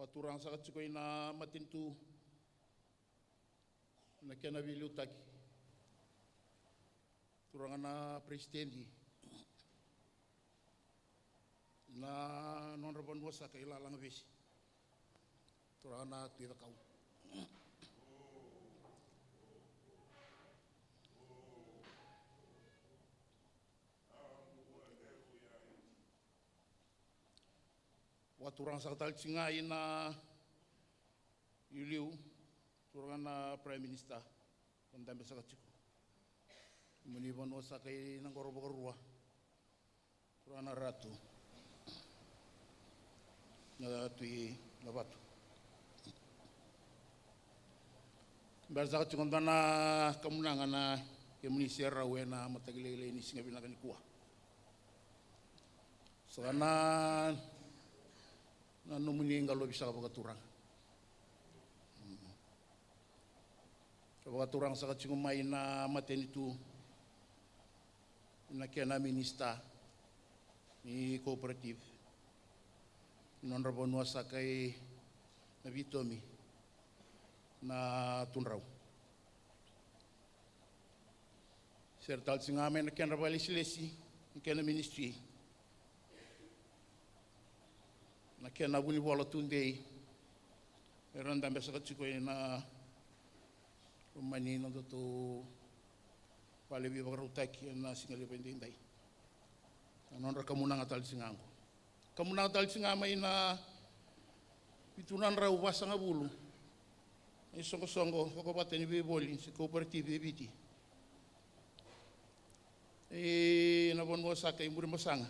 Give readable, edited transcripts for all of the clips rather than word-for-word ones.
Waturang sa katsikoy na matintu na kinabili utaki. Turang na presidente na non rabon wasa kay lalang besi. Turang na tuwa kau. Waturang sa katal singai na yuliu turang na prime minister kandambe sa katsiko. Vunimono sa kay nang korobok turang na ratu na tui labatu. Bersa katsiko na kamunangan na kemunisia rawe na matagilele ini singa binakan kuah. Sana na numuni ngalo bisa kapagaturang. Kapagaturang sa katsiko may na matenitu na kaya na minista ni Co-operative non rabonua sa kay nabitomi na tunraw. Sertal singamen na kaya nabalisilesi kaya na ministry na kaya na Vunimono tunday meron dami sa katsiko na rumani na to palibi bagarutaki na singalipendinday non ra kamunang atal singango kamunang atal singamay na itunan raw basa nga bulu ay songo kakapatan ni biboli si cooperative ebiti nabon mo sa kay muri masanga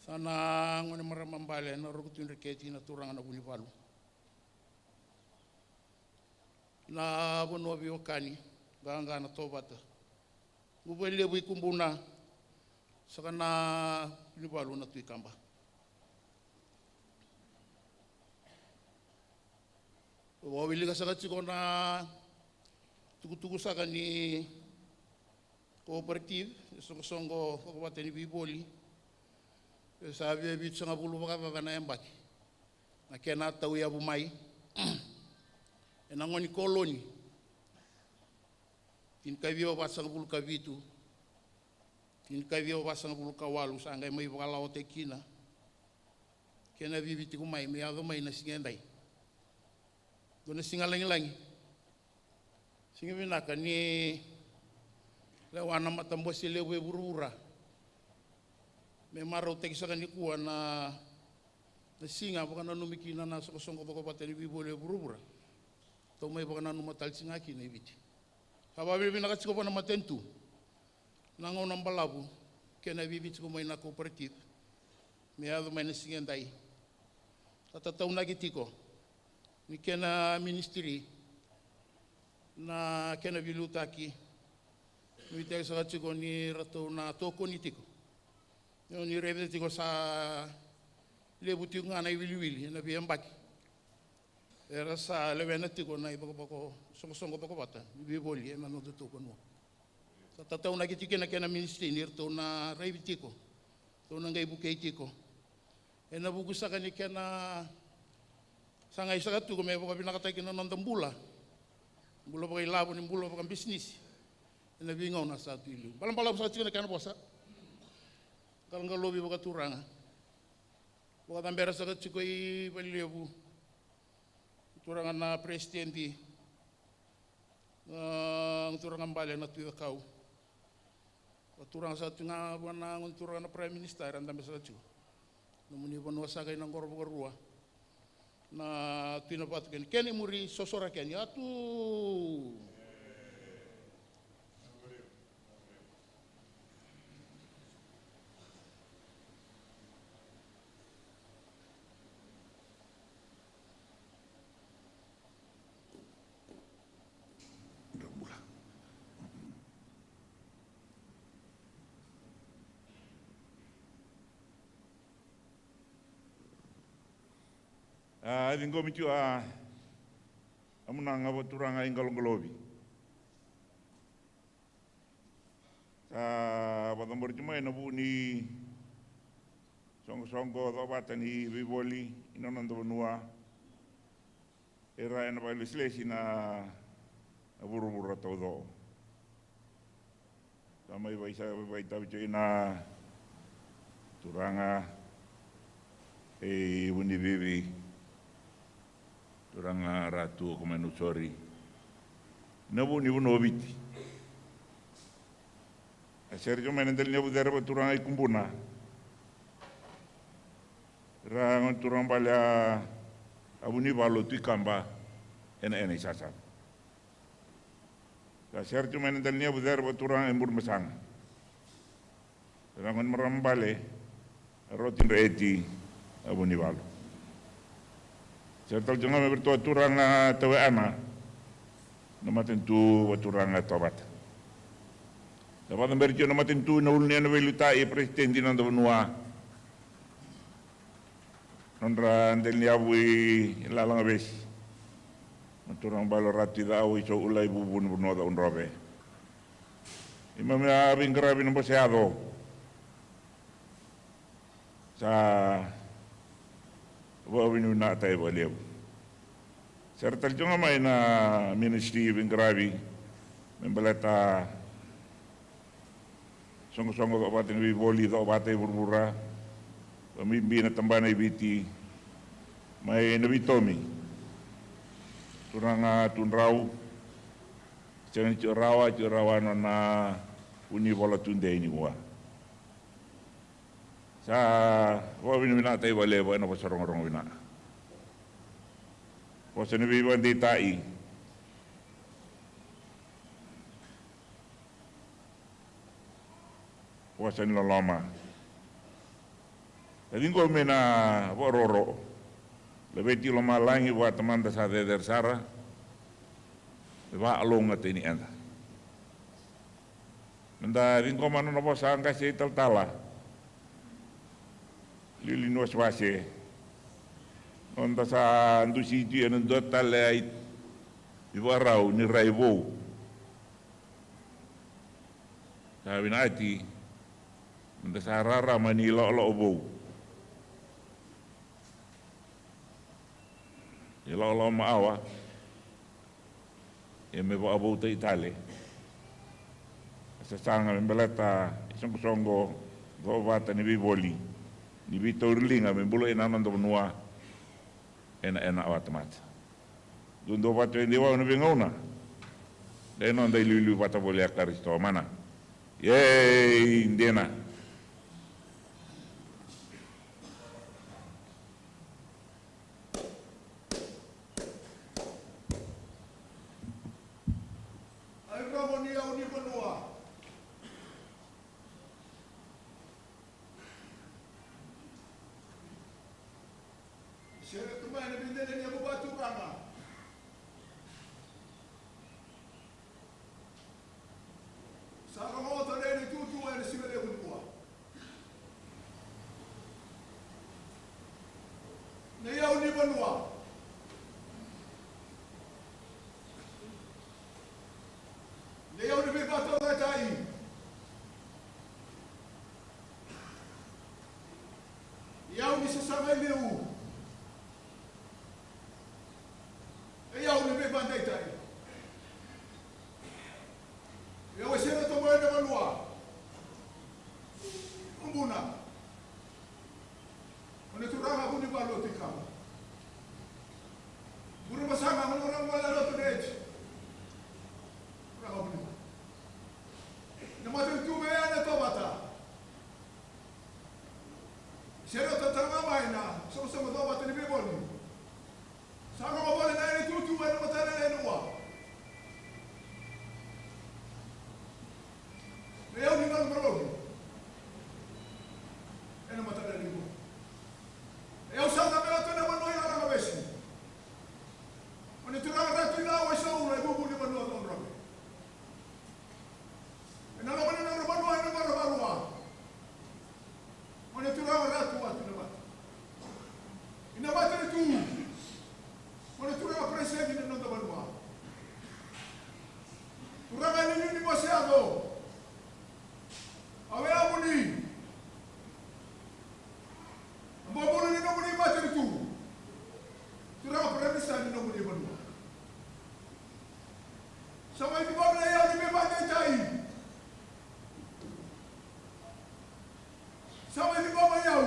sana ngone maramambale na rugutun reketi na turang na Vunimono na bono biokani ganga na tobata ngubele bu kumbuna sakana Vunimono na tuikamba wawili ka sakatsiko na tukutuku saka ni cooperative songo kakapatan ni biboli sabi bit sa bulu baka na embaki na kena tau ya bumai enangoni koloni tin kavio basang bulu kavitu tin kavio basang bulu kawalu sangai mai bakalaw tekina kena bibiti kumai me ado mai na singendai dona singalangi singibinaka ni lewana matambosi lewe burura me maro teki saka ni kuwa na singa baka na numikina na sokosongo baka pateni bibole burubura to mai baka na numatal singa ki na ibiti haba bibi na katsiko pa na matentu nangaw ng balabu kaya na bibiti ko may na cooperative may ado may na singendai tatataw na kitiko ni kaya na ministry na kaya na bilutaki nuitay sa katsiko ni rato na toko nitiko ni rebe tiko sa lebuti nga na wili na biyambaki era sa lewena tiko na ibako songo bako bata biboli na no to kono sa tataw na kitike na kena ministry ni to na rebe tiko to na ngai bukay tiko na bugusa ka ni kena sangay sa katu ko may bako pinakatay kina nondambula bula baka ilabo ni bula baka business na bingaw na sa tuilo balang sa tiko na kana bosa kalau nggak lobi baka turang, baka tambera sa katsiko i balilebu turangan na presidente, turangan bale na tuwa kau, turang sa tunga wana turangan na prime minister ang tambera sa katsiko, namun iban wasa kay nang korbo na tinapatkan kani muri sosora kani atu. Dingo mitu amuna ngabo turanga ingalongolobi. Sa badambor cuma na bu ni Songo do batani vivoli inonondo vanua. Era ena vai leslesi na burubura todo. Tamai vai sa vai tau na turanga e Vunimono turanga ratu como Nausori. Na Vunimono viti. A Sergio menendel nyabu derba turanga ikumbuna. Ra turang balya Vunimono tu kamba ena sasa. La Sergio menendel nyabu derba turang embur mesang. Rangon merambale rotin reti Vunimono. Sertal jangan bertua turang tawe ana. Nama tentu turang tobat. Dapat berjo nama tentu na ulni na velutai presiden di nanda benua. Nondra andel niabui lalang abis. Turang balorati dau iso ulai bubun benua da unrobe. Imam ya bingkarabi nomor seado. Sa wawinu na tayo baliw. Sertal jonga may na ministry bingkarabi. Membalata songo-songo do batin boli do batay burbura. Pamimbi na tambana ibiti. May nabitomi. Turang tunraw. Jangan curawa na Vunimono tunde ini gua. Sa wawin mina tayo baliw ano pa sarong-rong wina. Pos nabiban di tai. Wasan loloma. Jadi ko mena bororo. Lebih ti loma langi buat teman desa der sara. Ba along at ini anda. Nanda ringo mano na bosa ang kasi tala. Lilinos wase. Nanda sa andu siti anun dotal ay iwarau ni raibo. Sabi natin nda sarara manilo lo obo. Lo maawa. E me va abo te Itali. Sa sanga membelata songo do vata ni biboli. Ni bitorlinga membulo enanando benua. Ena automat. Dundo vata ndi wa no bingona. Deno ndai lulu vata boleh karisto mana. Yey ndena. Sama di bawah yang di bawah cai. Sama di bawah yang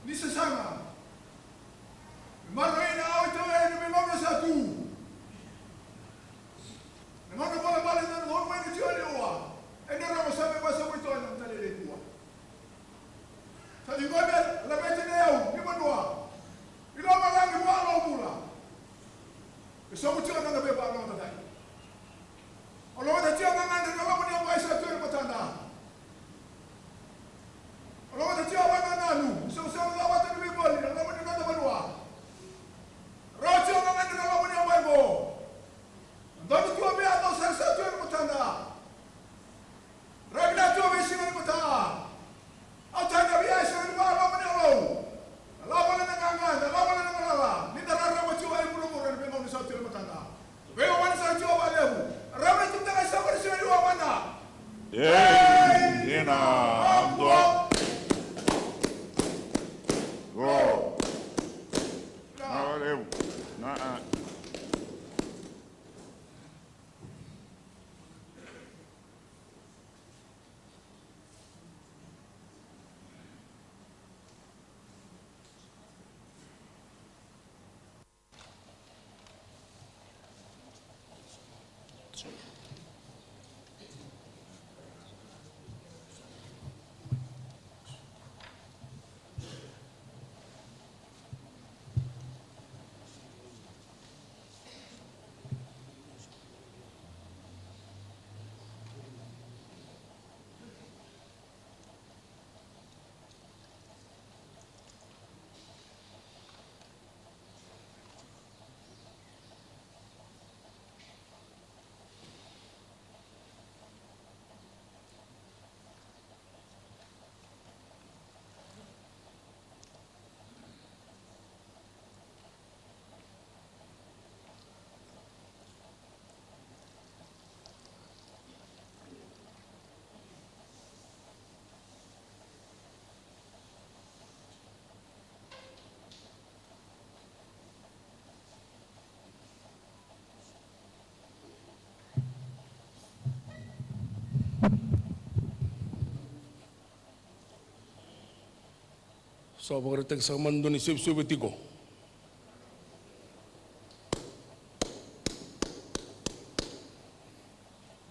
di sesama. Marina auto yang di bawah satu. Namun kalau balik dan hormat itu ada uang. Ini orang sampai masa itu orang tak ada uang. Tadi kau dah lebih cenderung di mana? Di mana lagi buat orang pula? Semua cakap nak lebih buat orang tadi. Kalau ada cakap nak ada orang punya baik satu yang bertanda. Kalau ada cakap nak ada, semua lawat lebih boleh. Orang punya kata berdua. Raja nak ada orang punya baik bo. Dan itu biar atau satu yang bertanda. Rakyat itu mesti yang bertanda. Atau ada biasa yang orang punya lo. Lawan dengan angin, lawan dengan lala. Ni darah ramai cuma yang buruk dan memang di satu yang bertanda. Memang mana sahaja awak lebu. Ramai itu tak sama di sini dua mana. Ina, amdo. Go. Nah, lebu. Nah. So pagkatag sa mando ni Sibsibetiko.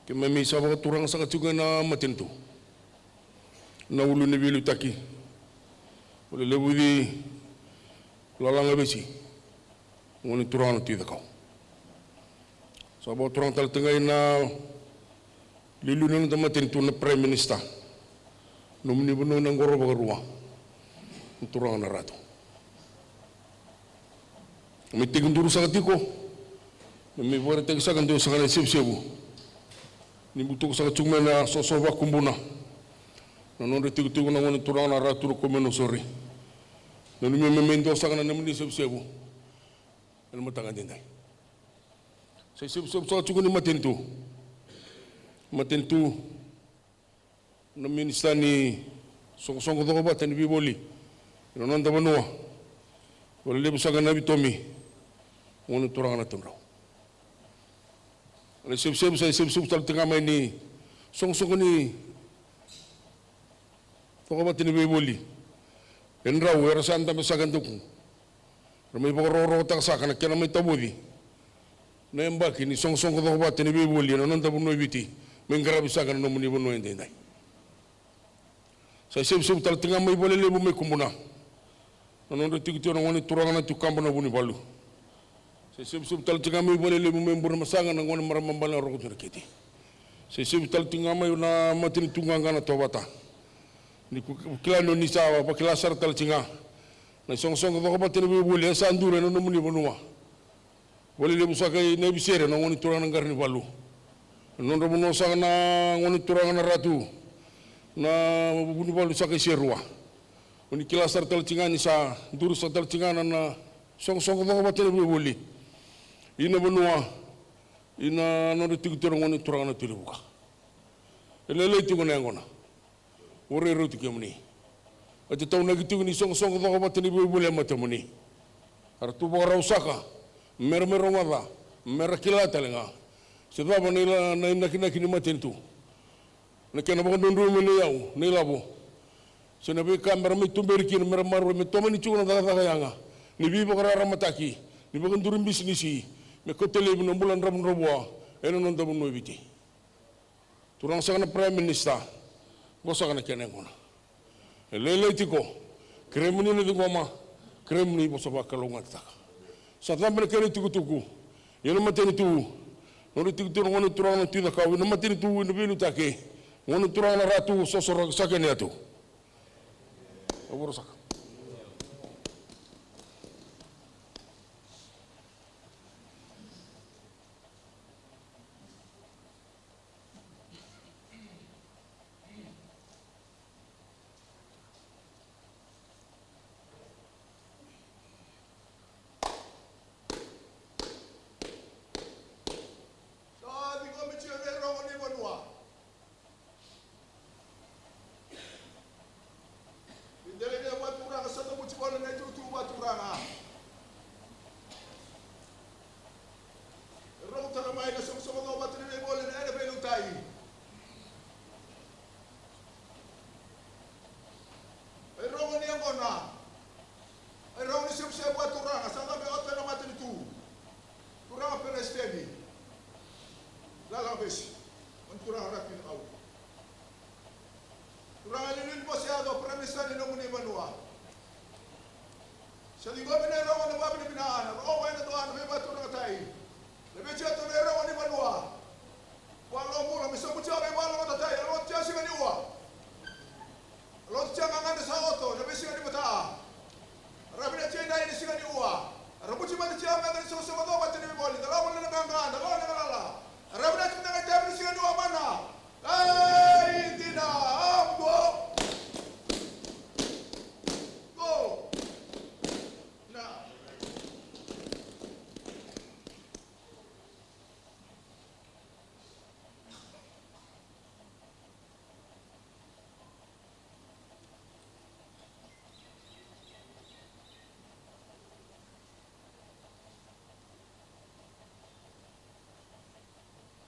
Kaya may isa mga turang sa katsugan na matinto. Na ulo ni Bilu Taki. Wala lebu di lalanga besi. Ngunit turang na tida kao. So mga turang talatangay na lilunan na matinto na Prime Minister. Numinibuno ng goro bagaruwa. Turang na rato. May tigunduro sa katiko. May buwan tag sa kanto sa kanay sibsibu. Nibuto ko sa katsungme na sosoba kumbuna. Nanon tigo-tigo na ngunit turang na rato ko Nausori. Nanon may memento sa kanay naman ni sibsibu. Ano matangan din tayo. Sa sibsibu sa katsungme ni Matinto. Matinto na minista ni Song-song ko ba tani biboli. Nonon ta banua. Wala lebu sa nabi Tommy. Ngunit turang na tunraw. Ang sib-sib sa sib-sib sa tingamay ni Song-song ni Toko ba tinibibuli. Enraw, werasan ta masagan to kung. Ramay pagkaroro ta sa kanak kaya na may tabudi. Na yung baki ni Song-song ko toko ba tinibibuli. Nonon ta bunoy biti. May ngarabi sa kanak na muni bunoy hindi. Sa sib-sib tal tingamay bali lebu may kumuna. Nanon tigo-tigo na ngunit turangan na tukamba na Vunimono. Sa sib-sib tal tingamay bali lebu may mbura masangan na ngunit maramambal na rokot na kiti. Sa sib tal tingamay na matinitungan ka na tawata. Ni kilano ni sawa pa kilasar tal tinga. Na song-song ko ba tinibibuli sa andure na Vunimono. Bali lebu sa kay nebisere na ngunit turangan ng Vunimono. Nanon rabuno sa na ngunit turangan na ratu. Na Vunimono sa kay Serua. Uni kilasar talcingan sa duru sa talcingan na song-song ko ba tinibibuli. Ina banua ina no tigo-tigo ngoni turang na tilibuka. Elele tigo na ngona. Ore ro tigo muni. At taw nagitigo ni song-song ko ba tinibibuli matamuni. Ar tu ba raw saka. Mermero ngada. Merakila talenga. Se baba na inaki ni matentu. Na kena baka nundu me ne yau, ne labo. Se na be kamera me tumberiki na mera maru me toma ni chukuna daga yanga. Ni bi baka rara mataki, ni baka ndurum bisnisi, me kotele bi nombulan ram roboa, eno non dabu no biti. Turang sa kana prime minister, bosa kana kena ngona. Lele tiko, kremuni na dingoma, kremuni bosa baka longa taka. Sa tambe na kene tuku, yeno mateni tu, nori tiku ngona turang na tina kau, no mateni tu no binu take, ngona turang na ratu sosoro sakene atu. Aburo saka.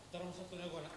Tarong sa tuloy ko na.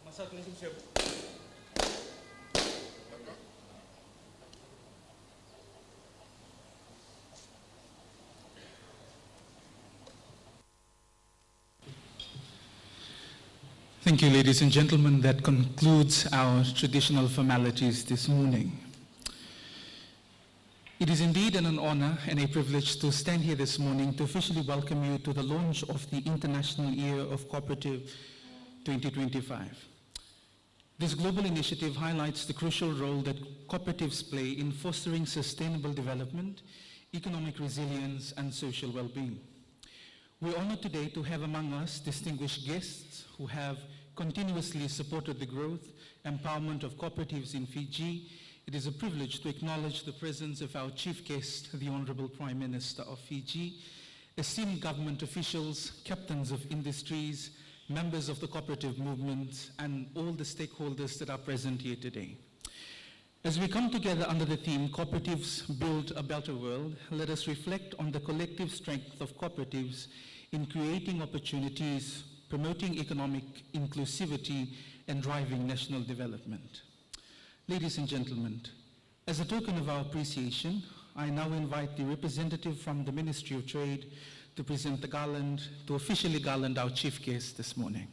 Masa tuloy siya. Thank you, ladies and gentlemen. That concludes our traditional formalities this morning. It is indeed an honor and a privilege to stand here this morning to officially welcome you to the launch of the International Year of Cooperative 2025. This global initiative highlights the crucial role that cooperatives play in fostering sustainable development, economic resilience, and social well-being. We're honored today to have among us distinguished guests who have continuously supported the growth, empowerment of cooperatives in Fiji. It is a privilege to acknowledge the presence of our chief guest, the Honorable Prime Minister of Fiji, esteemed government officials, captains of industries, members of the cooperative movement, and all the stakeholders that are present here today. As we come together under the theme, Cooperatives Build a Better World, let us reflect on the collective strength of cooperatives in creating opportunities, promoting economic inclusivity, and driving national development. Ladies and gentlemen, as a token of our appreciation, I now invite the representative from the Ministry of Trade to present the garland, to officially garland our chief guest this morning.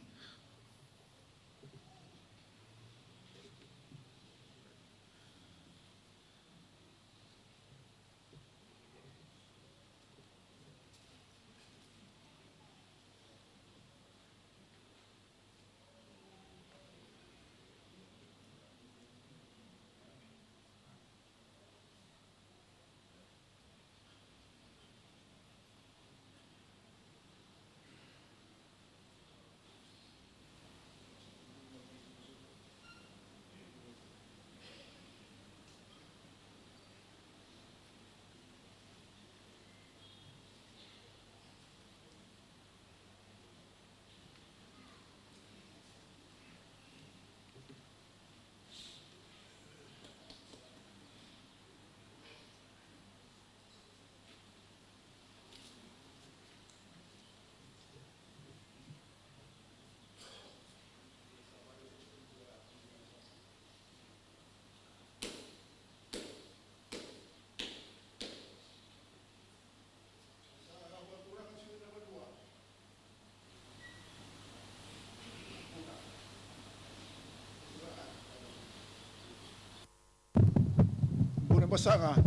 Basanga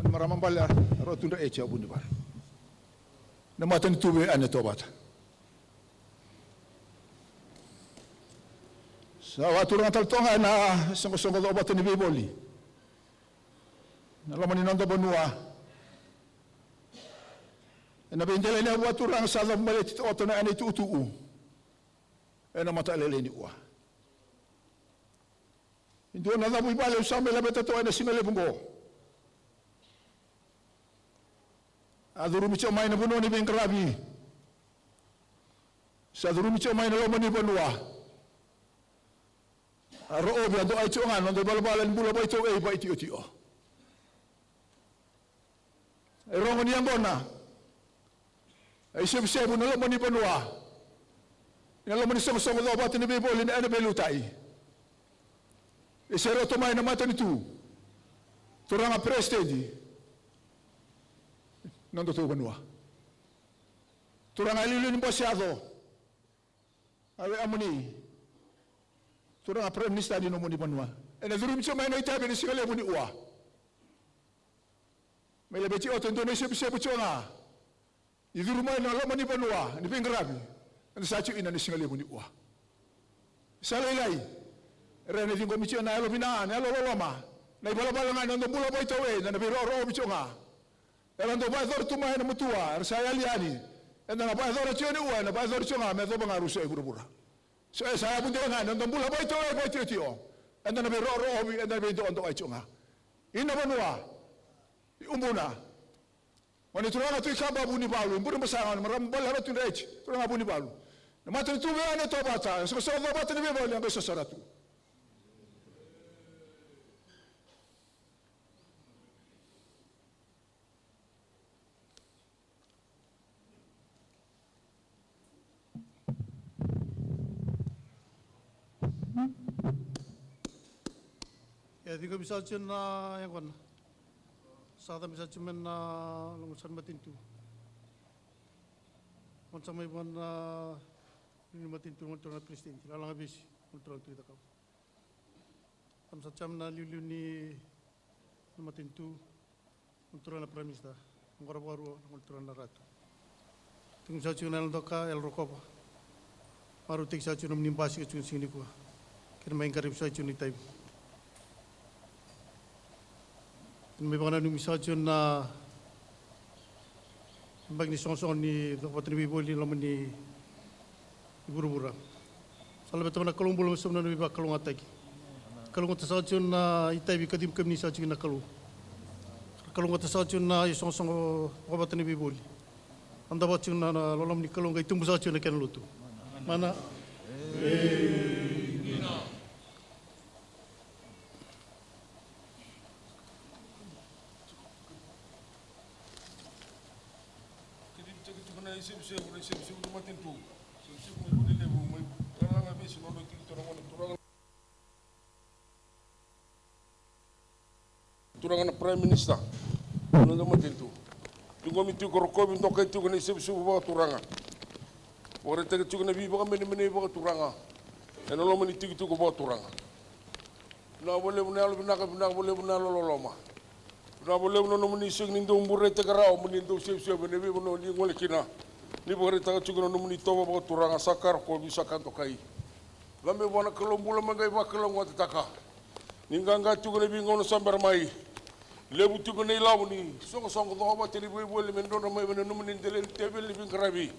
maramang bala rotunda echa bunibar namatan tube ane tobata sa waturang taltonga na songo obata ni biboli nalamani nanda banua na bindele na waturang sa malit otona ane tutu ena mata lele ni wa Indo na labu ibale usame la betato ena singale bungo. Aduru micho mai na buno ni bengkrabi. Saduru micho mai na lomani banua. Aro obi ando ai chonga no de balbalan bula bai to e bai tio tio. E rongo ni ambona. Ai sebse buno lomani banua. Ina lomani songo do batini be bolin ena belutai. E se roto mai na mata ni tu. Turanga prestedi. Non do tu banua. Turanga lilu ni bosiado. Awe amuni. Turanga prime minister di no moni banua. E na duru micho mai no itabe ni sigale muni ua. Mele beti o Indonesia bisa buchonga. I duru mai no moni banua ni pingrabi. Ni sachu ina ni sigale muni ua. Salai Rene dingo micho na elo bina na elo loma na ibala bala nga ndo bula boy tawe na biro ro micho nga elo ndo ba dor tuma na mutua saya liani enda na ba dor chioni uwa na ba dor chonga me do banga ruso e burubura so saya bunde nga ndo bula boy tawe boy tio enda na biro ro mi enda be ndo ai chonga ina banua umbuna wani turanga tu kaba buni balu mburu masanga maram bala ro tu rech turanga buni balu na matu tu be ane to bata so so do bata ni be boli anga so saratu Ya, tiga bisa cina yang kon, saat bisa cuma longosan batin tu. Kon sampai pun Ni matintu ngultura na presidente. Lalang abis ngultura na tuita kau. Tam sacam na liu ni matintu ngultura na prime minister. Ngora-ngora ngultura na ratu. Tung sa chuna doka el rokoba. Maru tik sa chuna mnimbasi ke chuna sini kuah. Kena main karib sa chuna itai. May baka na numisa chuna bag ni song ni dapat ni biboli laman ni buru-bura. Salah betul nak kalung bulu sebab nak bibak kalung atai. Kalung atas sahaja na itai bi kadim kami sahaja na kalung. Kalung atas sahaja na song dapat ni biboli. Anda baca na lalam ni kalung kai tumbuh sahaja na kena lutu. Mana? Turangan Prime Minister, nanda matintu. Tunggu mitu koroko bintok itu kena sebu bawa turangan. Orang tak cukup nabi bawa meni bawa turangan. Enolah menitu itu bawa turangan. Na boleh menal boleh menal loloma. Na boleh menal menising nindu umur itu kerau menindu sebu nabi menal ni ngoleh kina. Ni orang tak cukup nabi menitu bawa turangan sakar kau bisa kantor kai. Lama bawa kelom bulan magai bawa kelom wati taka. Ninggang cukup nabi ngono sambar mai. Lebu tu kena ilau ni, song tu apa ceri boleh mendon ramai mendon menindel tebel lebih kerabi.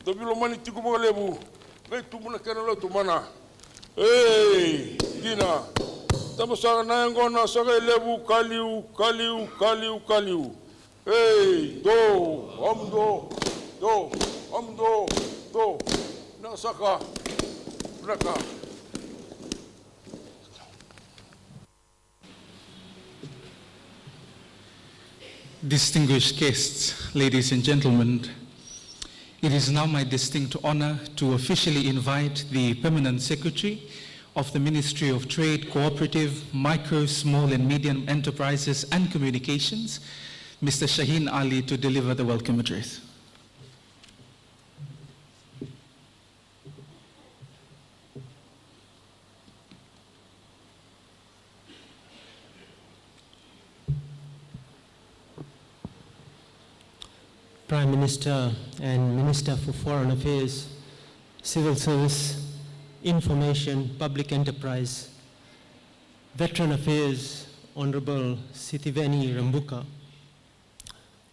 Tapi lo mani tiku bawa lebu, gay tu mana kena lo tu mana? Hey, Dina, tamu sangat nayang gona sangat lebu kaliu. Hey, do, nak saka, beraka. Distinguished guests, ladies and gentlemen, it is now my distinct honor to officially invite the Permanent Secretary of the Ministry of Trade, Cooperative, Micro, Small and Medium Enterprises and Communications, Mr. Shaheen Ali, to deliver the welcome address. Prime Minister and Minister for Foreign Affairs, Civil Service, Information, Public Enterprise, Veteran Affairs, Honorable Sitiveni Rabuka,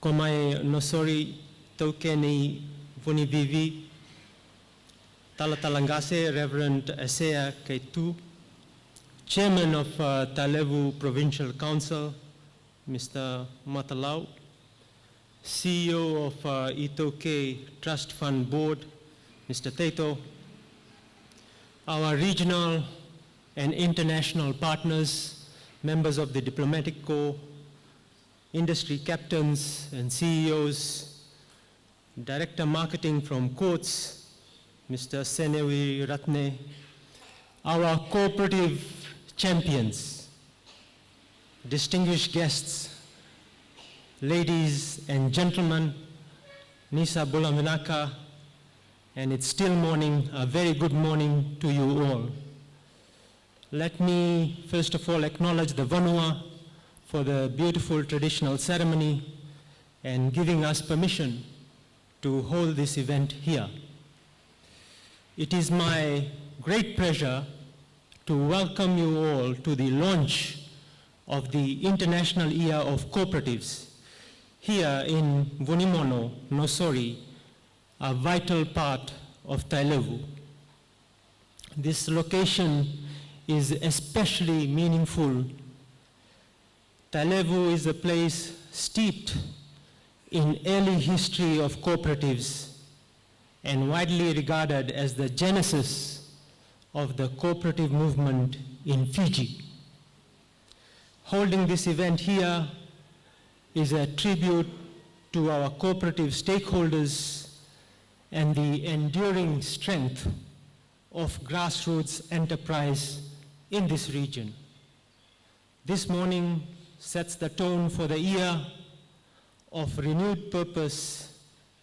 Komai Nausori Taukeni Vunivivi, Talatalangase Reverend Asea Kaitu, Chairman of Talevu Provincial Council, Mr. Matalau, CEO of Itoke Trust Fund Board, Mr. Teto, our regional and international partners, members of the Diplomatic Corps, industry captains and CEOs, Director Marketing from Courts, Mr. Senewi Ratne, our cooperative champions, distinguished guests, ladies and gentlemen, Nisa Bulaminaka, and it's still morning, a very good morning to you all. Let me first of all acknowledge the Vanua for the beautiful traditional ceremony and giving us permission to hold this event here. It is my great pleasure to welcome you all to the launch of the International Year of Cooperatives here in Vunimono, Nausori, a vital part of Tailevu. This location is especially meaningful. Tailevu is a place steeped in early history of cooperatives and widely regarded as the genesis of the cooperative movement in Fiji. Holding this event here is a tribute to our cooperative stakeholders and the enduring strength of grassroots enterprise in this region. This morning sets the tone for the year of renewed purpose,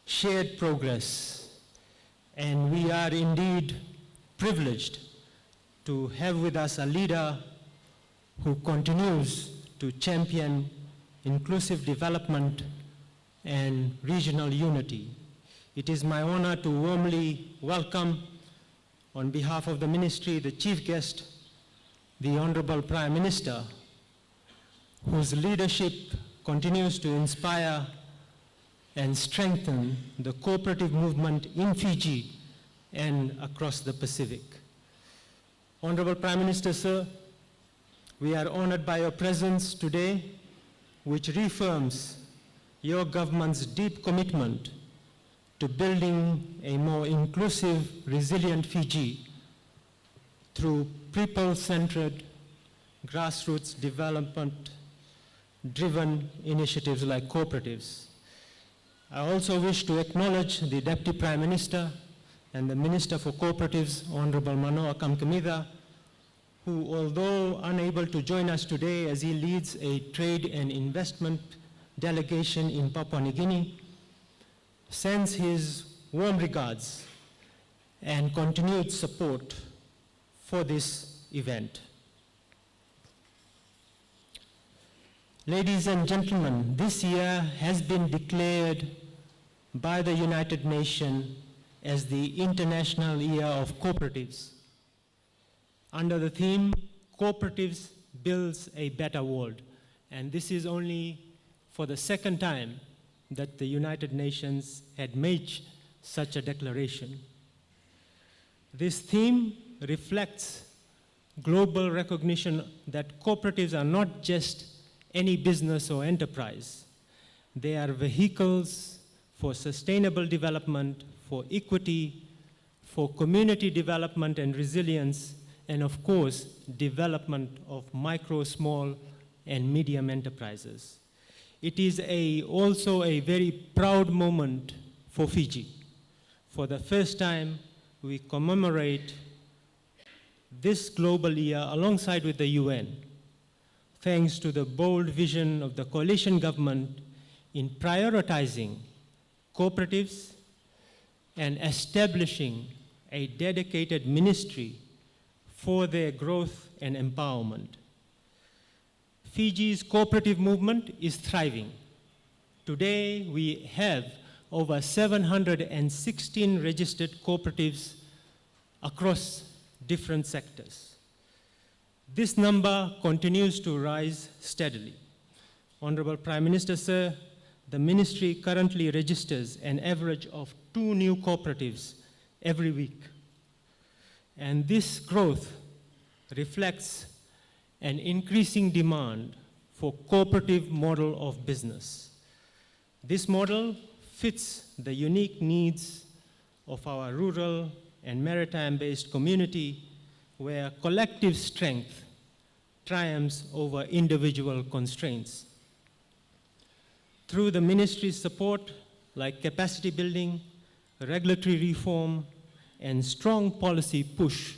shared progress, And we are indeed privileged to have with us a leader who continues to champion inclusive development and regional unity. It is my honor to warmly welcome, on behalf of the Ministry, the Chief Guest, the Honorable Prime Minister, whose leadership continues to inspire and strengthen the cooperative movement in Fiji and across the Pacific. Honorable Prime Minister, sir, we are honored by your presence today, which reaffirms your government's deep commitment to building a more inclusive, resilient Fiji through people-centered, grassroots development-driven initiatives like cooperatives. I also wish to acknowledge the Deputy Prime Minister and the Minister for Cooperatives, Honorable Manoa Kamkamida, who, although unable to join us today as he leads a trade and investment delegation in Papua New Guinea, sends his warm regards and continued support for this event. Ladies and gentlemen, this year has been declared by the United Nations as the International Year of Cooperatives, under the theme, Cooperatives Builds a Better World. And this is only for the second time that the United Nations had made such a declaration. This theme reflects global recognition that cooperatives are not just any business or enterprise. They are vehicles for sustainable development, for equity, for community development and resilience, and of course, development of micro, small, and medium enterprises. It is also a very proud moment for Fiji. For the first time, we commemorate this global year alongside with the UN, thanks to the bold vision of the coalition government in prioritizing cooperatives and establishing a dedicated ministry for their growth and empowerment. Fiji's cooperative movement is thriving. Today, we have over 716 registered cooperatives across different sectors. This number continues to rise steadily. Honorable Prime Minister, sir, the ministry currently registers an average of 2 new cooperatives every week. And this growth reflects an increasing demand for cooperative model of business. This model fits the unique needs of our rural and maritime-based community, where collective strength triumphs over individual constraints. Through the ministry's support, like capacity building, regulatory reform, and strong policy push,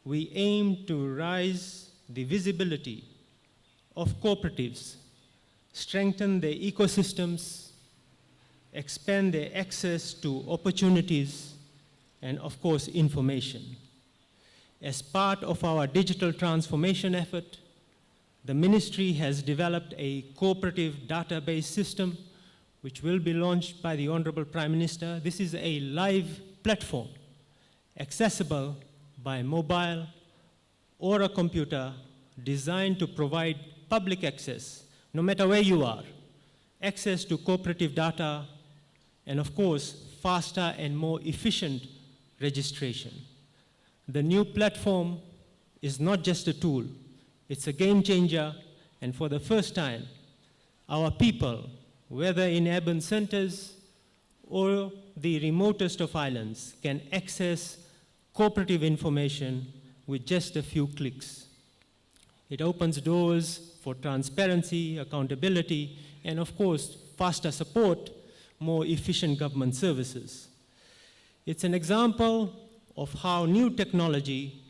we aim to raise the visibility of cooperatives, strengthen their ecosystems, expand their access to opportunities, and of course, information. As part of our digital transformation effort, the ministry has developed a cooperative database system which will be launched by the Honorable Prime Minister. This is a live platform accessible by mobile or a computer, designed to provide public access, no matter where you are, access to cooperative data, and of course, faster and more efficient registration. The new platform is not just a tool, it's a game changer, and for the first time, our people, whether in urban centers or the remotest of islands, can access cooperative information with just a few clicks. It opens doors for transparency, accountability, and of course, faster support, more efficient government services. It's an example of how new technology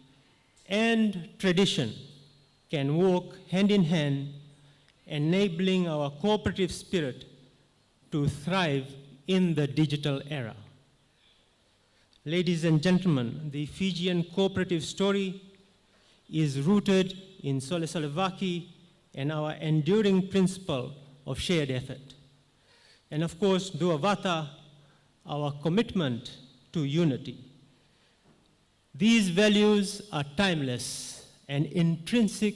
and tradition can work hand in hand, enabling our cooperative spirit to thrive in the digital era. Ladies and gentlemen, the Fijian cooperative story is rooted in solidarity and our enduring principle of shared effort. And of course, Duavata, our commitment to unity. These values are timeless and intrinsic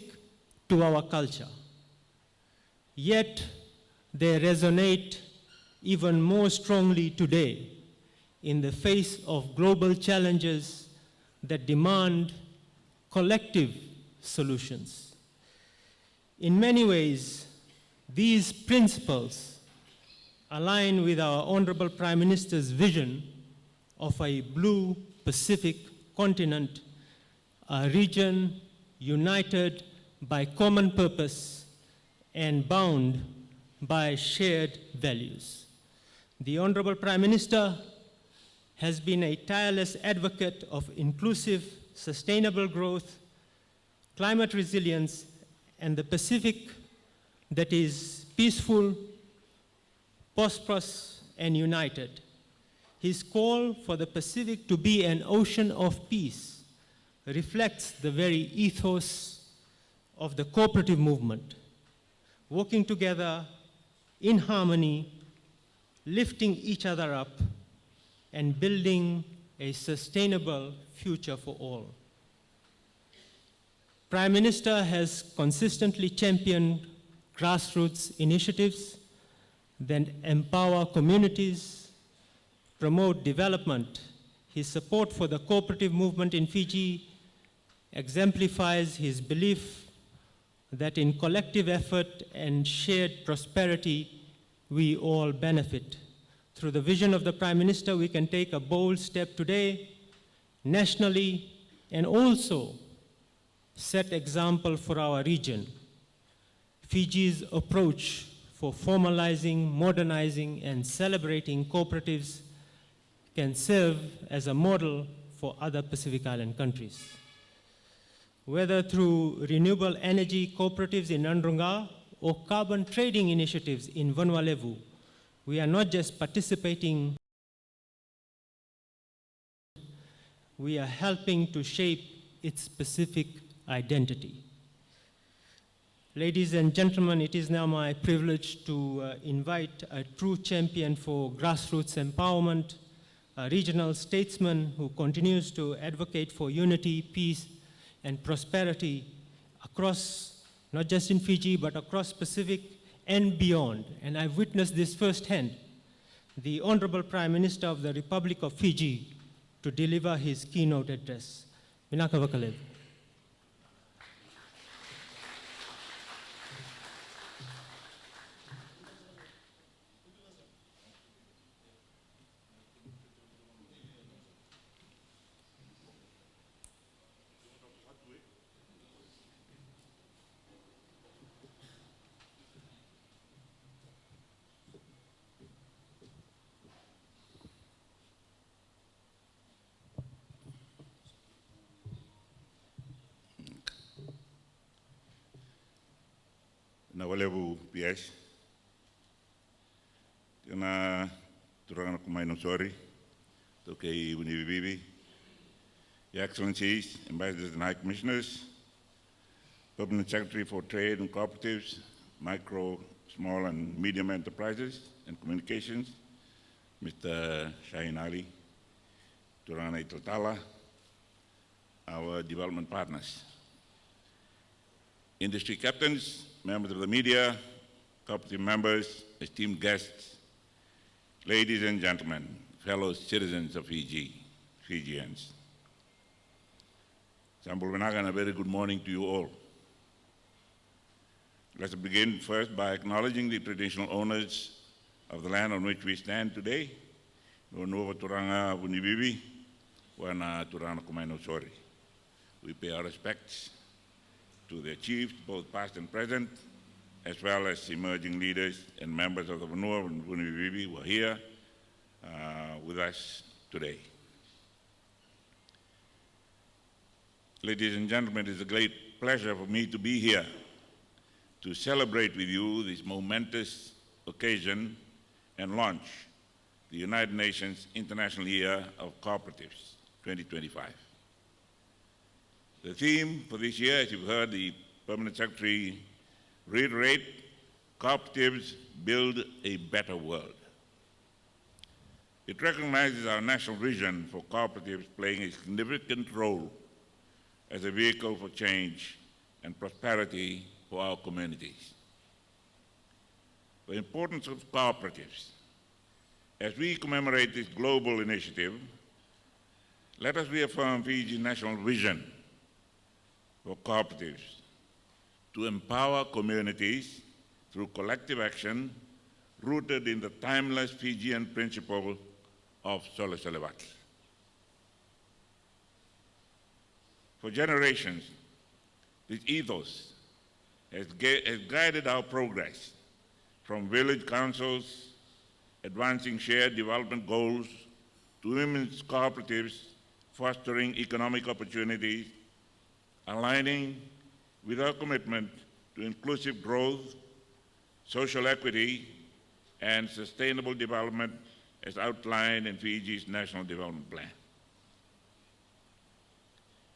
to our culture. Yet, they resonate even more strongly today in the face of global challenges that demand collective solutions. In many ways, these principles align with our Honorable Prime Minister's vision of a blue Pacific continent, a region united by common purpose and bound by shared values. The Honorable Prime Minister has been a tireless advocate of inclusive, sustainable growth, climate resilience, and the Pacific that is peaceful, prosperous, and united. His call for the Pacific to be an ocean of peace reflects the very ethos of the cooperative movement, working together in harmony, lifting each other up, and building a sustainable future for all. Prime Minister has consistently championed grassroots initiatives that empower communities, promote development. His support for the cooperative movement in Fiji exemplifies his belief that in collective effort and shared prosperity, we all benefit. Through the vision of the Prime Minister, we can take a bold step today, nationally, and also set example for our region. Fiji's approach for formalizing, modernizing, and celebrating cooperatives can serve as a model for other Pacific Island countries. Whether through renewable energy cooperatives in Nandrunga or carbon trading initiatives in Vanuatu, we are not just participating, we are helping to shape its specific identity. Ladies and gentlemen, it is now my privilege to invite a true champion for grassroots empowerment, a regional statesman who continues to advocate for unity, peace, and prosperity across, not just in Fiji, but across Pacific and beyond. And I've witnessed this firsthand, the Honorable Prime Minister of the Republic of Fiji to deliver his keynote address. Vinaka Vakalev. Nawalevu PS. Tina turanga kumai Nausori, toke Vunimono, Your Excellencies, Ambassadors and High Commissioners, Permanent Secretary for Trade and Cooperatives, Micro, Small and Medium Enterprises and Communications, Mr. Shahin Ali, Turana Itatala, our development partners, industry captains, members of the media, cooperative members, esteemed guests, ladies and gentlemen, fellow citizens of Fiji, Fijians. Sambulvanaga, and a very good morning to you all. Let's begin first by acknowledging the traditional owners of the land on which we stand today, Nuova Turanga Vunimono, Wana Turana Kumai Nausori. We pay our respects to their chiefs, both past and present, as well as emerging leaders and members of the Vanua and Vunimono who are here with us today. Ladies and gentlemen, it is a great pleasure for me to be here to celebrate with you this momentous occasion and launch the United Nations International Year of Cooperatives 2025. The theme for this year, as you've heard the Permanent Secretary reiterate, cooperatives build a better world. It recognizes our national vision for cooperatives playing a significant role as a vehicle for change and prosperity for our communities. The importance of cooperatives. As we commemorate this global initiative, let us reaffirm Fiji's national vision for cooperatives to empower communities through collective action rooted in the timeless Fijian principle of Solo Solevaki. For generations, this ethos has guided our progress from village councils advancing shared development goals to women's cooperatives fostering economic opportunities, aligning with our commitment to inclusive growth, social equity, and sustainable development as outlined in Fiji's National Development Plan.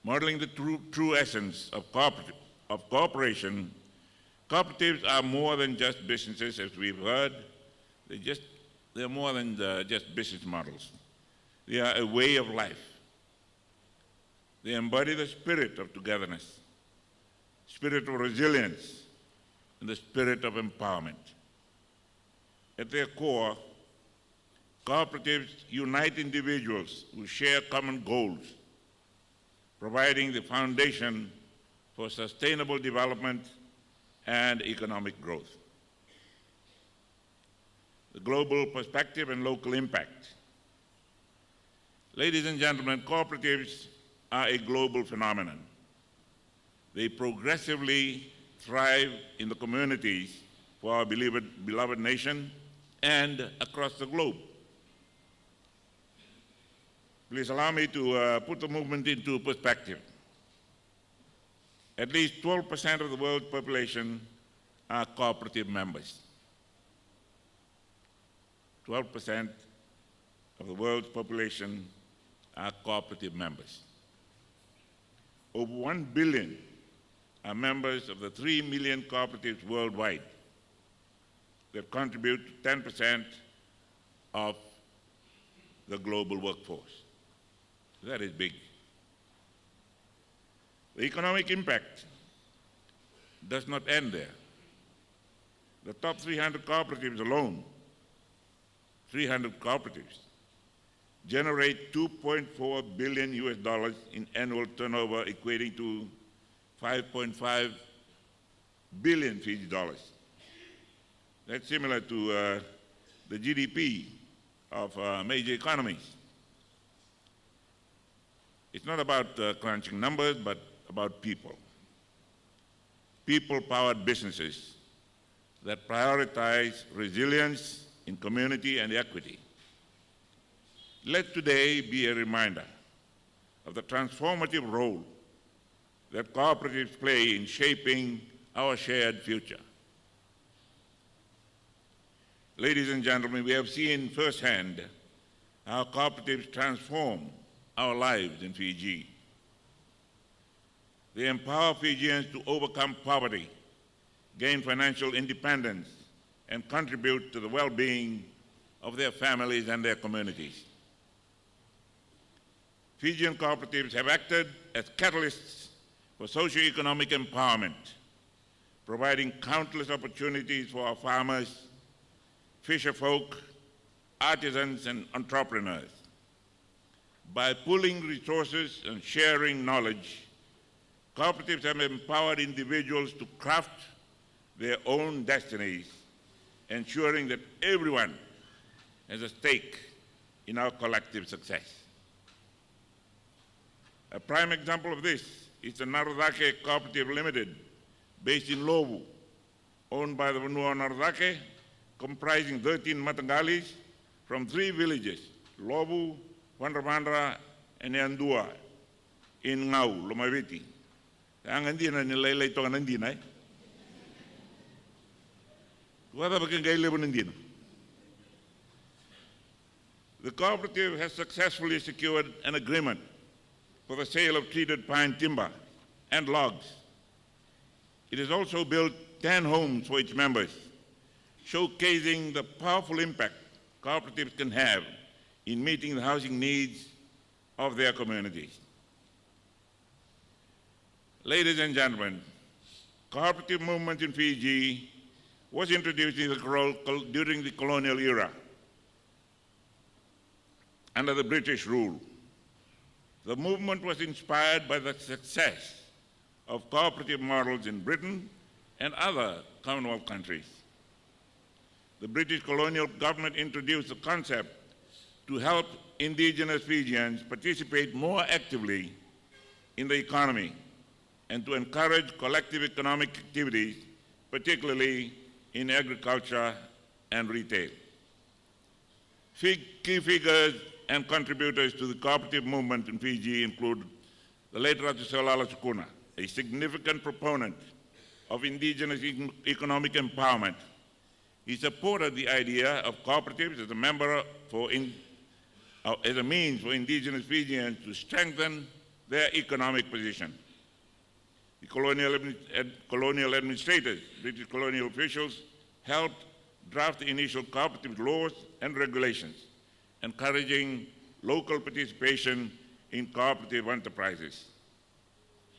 Modeling the true essence of cooperation, cooperatives are more than just businesses, as we've heard. They're more than just business models. They are a way of life. They embody the spirit of togetherness, spirit of resilience, and the spirit of empowerment. At their core, cooperatives unite individuals who share common goals, providing the foundation for sustainable development and economic growth. The global perspective and local impact. Ladies and gentlemen, cooperatives are a global phenomenon. They progressively thrive in the communities for our beloved nation and across the globe. Please allow me to put the movement into perspective. At least 12% of the world's population are cooperative members. 12% of the world's population are cooperative members. Over 1 billion are members of the 3 million cooperatives worldwide that contribute to 10% of the global workforce. That is big. The economic impact does not end there. The top 300 cooperatives alone, 300 cooperatives, generate $2.4 billion in annual turnover, equating to 5.5 billion Fiji dollars. That's similar to the GDP of major economies. It's not about crunching numbers, but about people. People-powered businesses that prioritize resilience in community and equity. Let today be a reminder of the transformative role that cooperatives play in shaping our shared future. Ladies and gentlemen, we have seen firsthand how cooperatives transform our lives in Fiji. They empower Fijians to overcome poverty, gain financial independence, and contribute to the well-being of their families and their communities. Fijian cooperatives have acted as catalysts for socio-economic empowerment, providing countless opportunities for our farmers, fisherfolk, artisans, and entrepreneurs. By pooling resources and sharing knowledge, cooperatives have empowered individuals to craft their own destinies, ensuring that everyone has a stake in our collective success. A prime example of this is the Nausori Cooperative Limited, based in Lobu, owned by the Vunimono Nausori, comprising 13 matangalis from 3 villages, Lobu, Vandravandra, and Yandua, in Ngau, Lomaviti. Ang andina nila ito ang andina eh. Wala ba kang kailabon andina? The cooperative has successfully secured an agreement for the sale of treated pine timber and logs. It has also built 10 homes for its members, showcasing the powerful impact cooperatives can have in meeting the housing needs of their communities. Ladies and gentlemen, cooperative movement in Fiji was introduced during the colonial era under the British rule. The movement was inspired by the success of cooperative models in Britain and other Commonwealth countries. The British colonial government introduced the concept to help indigenous Fijians participate more actively in the economy and to encourage collective economic activities, particularly in agriculture and retail. Key figures and contributors to the cooperative movement in Fiji include the late Ratu Salala Sukuna, a significant proponent of indigenous economic empowerment. He supported the idea of cooperatives as a means for indigenous Fijians to strengthen their economic position. The colonial administrators, British colonial officials, helped draft the initial cooperative laws and regulations, encouraging local participation in cooperative enterprises.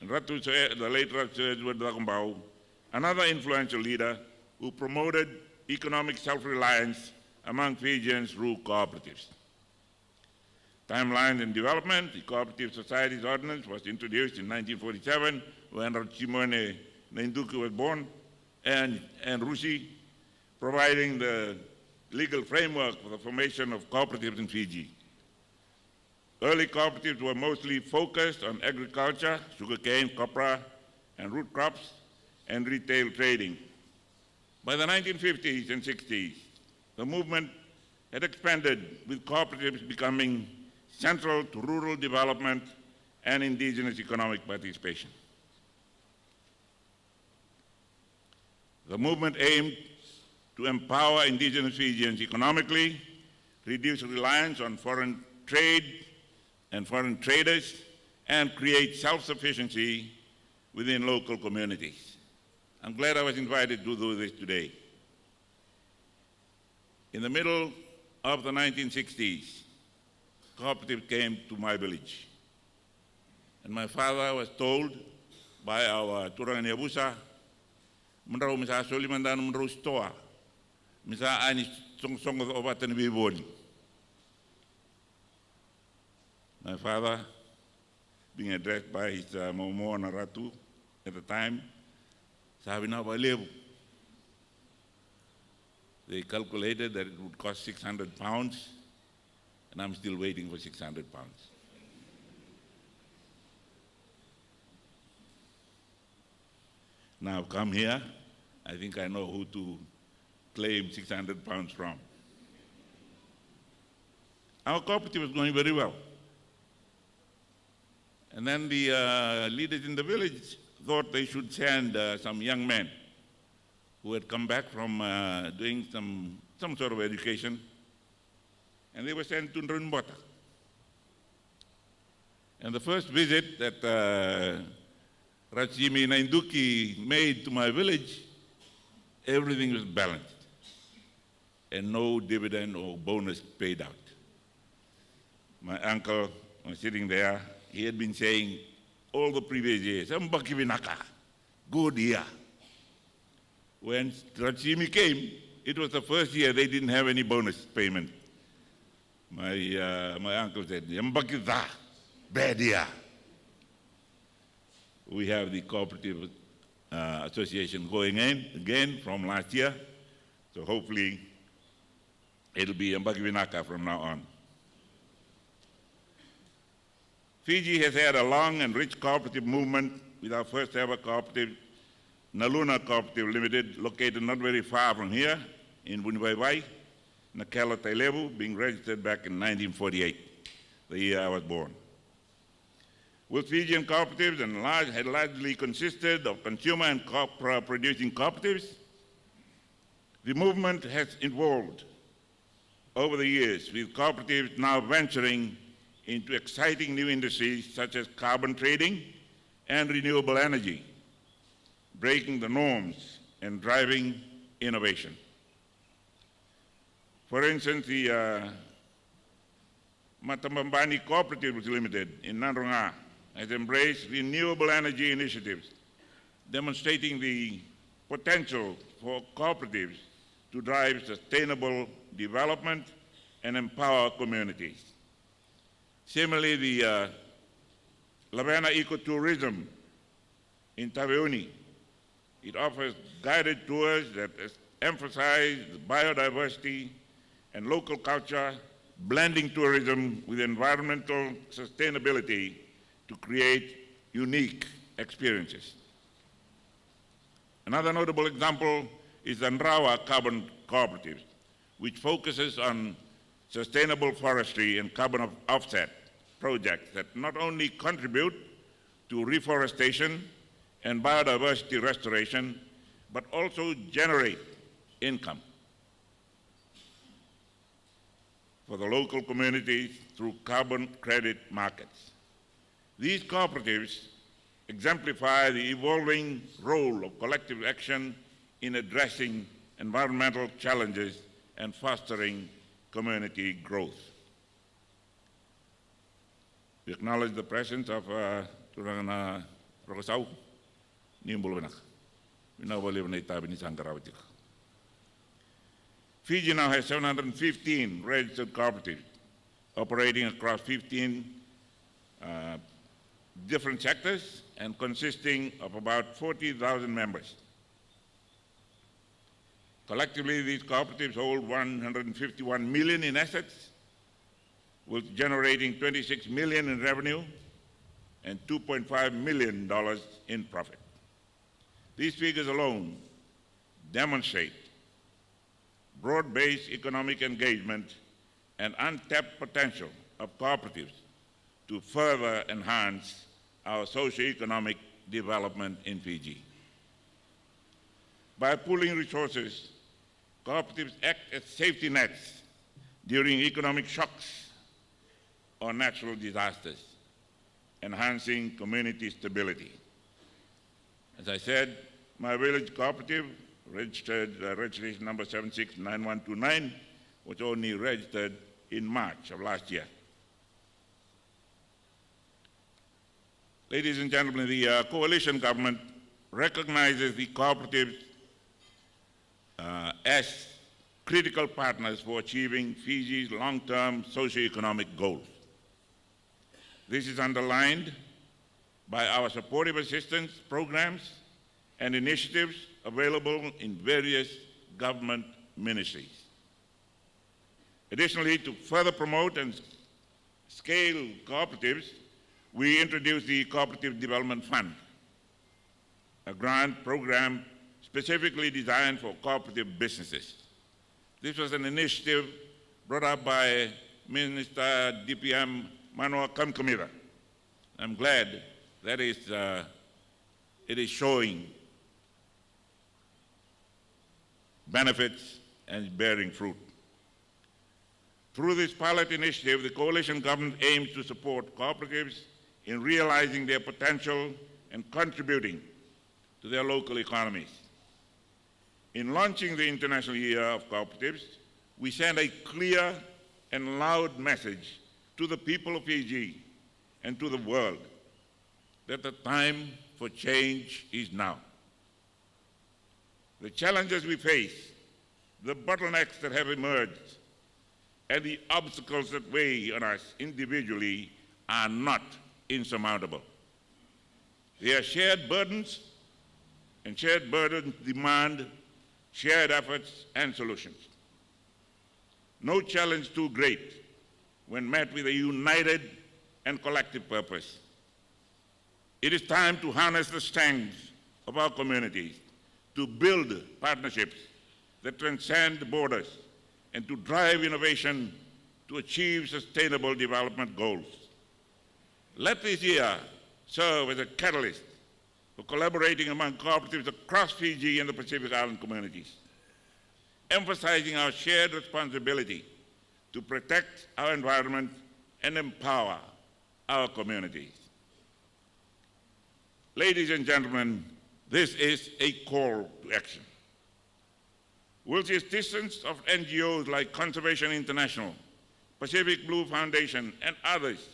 And the late Ratu Edward Dagambau, another influential leader who promoted economic self-reliance among Fijians through cooperatives. Timeline and development: the Cooperative Societies Ordinance was introduced in 1947 when Sitiveni Nainduki was born, and Rusi, providing the legal framework for the formation of cooperatives in Fiji. Early cooperatives were mostly focused on agriculture, sugarcane, copra, and root crops, and retail trading. By the 1950s and 60s, the movement had expanded, with cooperatives becoming central to rural development and indigenous economic participation. The movement aimed to empower indigenous Fijians economically, reduce reliance on foreign trade and foreign traders, and create self-sufficiency within local communities. I'm glad I was invited to do this today. In the middle of the 1960s, cooperatives came to my village. And my father was told by our Turangan Yabusa, "Menrau misa soli mandan menrau stoa, misa ani song of obatan biboli." My father, being addressed by his Momo Naratu at the time, sabi na balebu. They calculated that it would cost 600 pounds, and I'm still waiting for 600 pounds. Now I've come here, I think I know who to claim 600 pounds from. Our cooperative was going very well. And then the leaders in the village thought they should send some young men who had come back from doing some sort of education, and they were sent to Nrunbota. And the first visit that Rajimi Nainduki made to my village, everything was balanced, and no dividend or bonus paid out. My uncle was sitting there. He had been saying all the previous years, "Mbakivinaka, good year." When Rajimi came, it was the first year they didn't have any bonus payment. My uncle said, "Mbakiza, bad year." We have the cooperative association going in again from last year, so hopefully it'll be Mbakivinaka from now on. Fiji has had a long and rich cooperative movement, with our first ever cooperative, Naluna Cooperative Limited, located not very far from here in Vunimono, Nakela Tailevu, being registered back in 1948, the year I was born. With Fijian cooperatives had largely consisted of consumer and producing cooperatives, the movement has evolved over the years, with cooperatives now venturing into exciting new industries such as carbon trading and renewable energy, breaking the norms and driving innovation. For instance, the Matambambani Cooperatives Limited in Nandronga has embraced renewable energy initiatives, demonstrating the potential for cooperatives to drive sustainable development and empower communities. Similarly, the Lavena Ecotourism in Taveuni, it offers guided tours that emphasize biodiversity and local culture, blending tourism with environmental sustainability to create unique experiences. Another notable example is the Nrawa Carbon Cooperative, which focuses on sustainable forestry and carbon offset projects that not only contribute to reforestation and biodiversity restoration, but also generate income for the local communities through carbon credit markets. These cooperatives exemplify the evolving role of collective action in addressing environmental challenges and fostering community growth. We acknowledge the presence of Turangana Rokosau, Nimbulwanak. We now believe in Itabi. Fiji now has 715 registered cooperatives operating across 15 different sectors and consisting of about 40,000 members. Collectively, these cooperatives hold 151 million in assets, with generating 26 million in revenue and $2.5 million in profit. These figures alone demonstrate broad-based economic engagement and untapped potential of cooperatives to further enhance our socio-economic development in Fiji. By pooling resources, cooperatives act as safety nets during economic shocks or natural disasters, enhancing community stability. As I said, my village cooperative, registered registration number 769129, was only registered in March of last year. Ladies and gentlemen, the coalition government recognizes the cooperatives as critical partners for achieving Fiji's long-term socio-economic goals. This is underlined by our supportive assistance programs and initiatives available in various government ministries. Additionally, to further promote and scale cooperatives, we introduced the Cooperative Development Fund, a grant program specifically designed for cooperative businesses. This was an initiative brought up by Minister DPM Manoa Kamkamira. I'm glad that it is showing benefits and bearing fruit. Through this pilot initiative, the coalition government aims to support cooperatives in realizing their potential and contributing to their local economies. In launching the International Year of Cooperatives, we send a clear and loud message to the people of Fiji and to the world that the time for change is now. The challenges we face, the bottlenecks that have emerged, and the obstacles that weigh on us individually are not insurmountable. They are shared burdens, and shared burdens demand shared efforts and solutions. No challenge too great when met with a united and collective purpose. It is time to harness the strengths of our communities, to build partnerships that transcend borders, and to drive innovation to achieve sustainable development goals. Let this year serve as a catalyst for collaborating among cooperatives across Fiji and the Pacific Island communities, emphasizing our shared responsibility to protect our environment and empower our communities. Ladies and gentlemen, this is a call to action. With the assistance of NGOs like Conservation International, Pacific Blue Foundation, and others,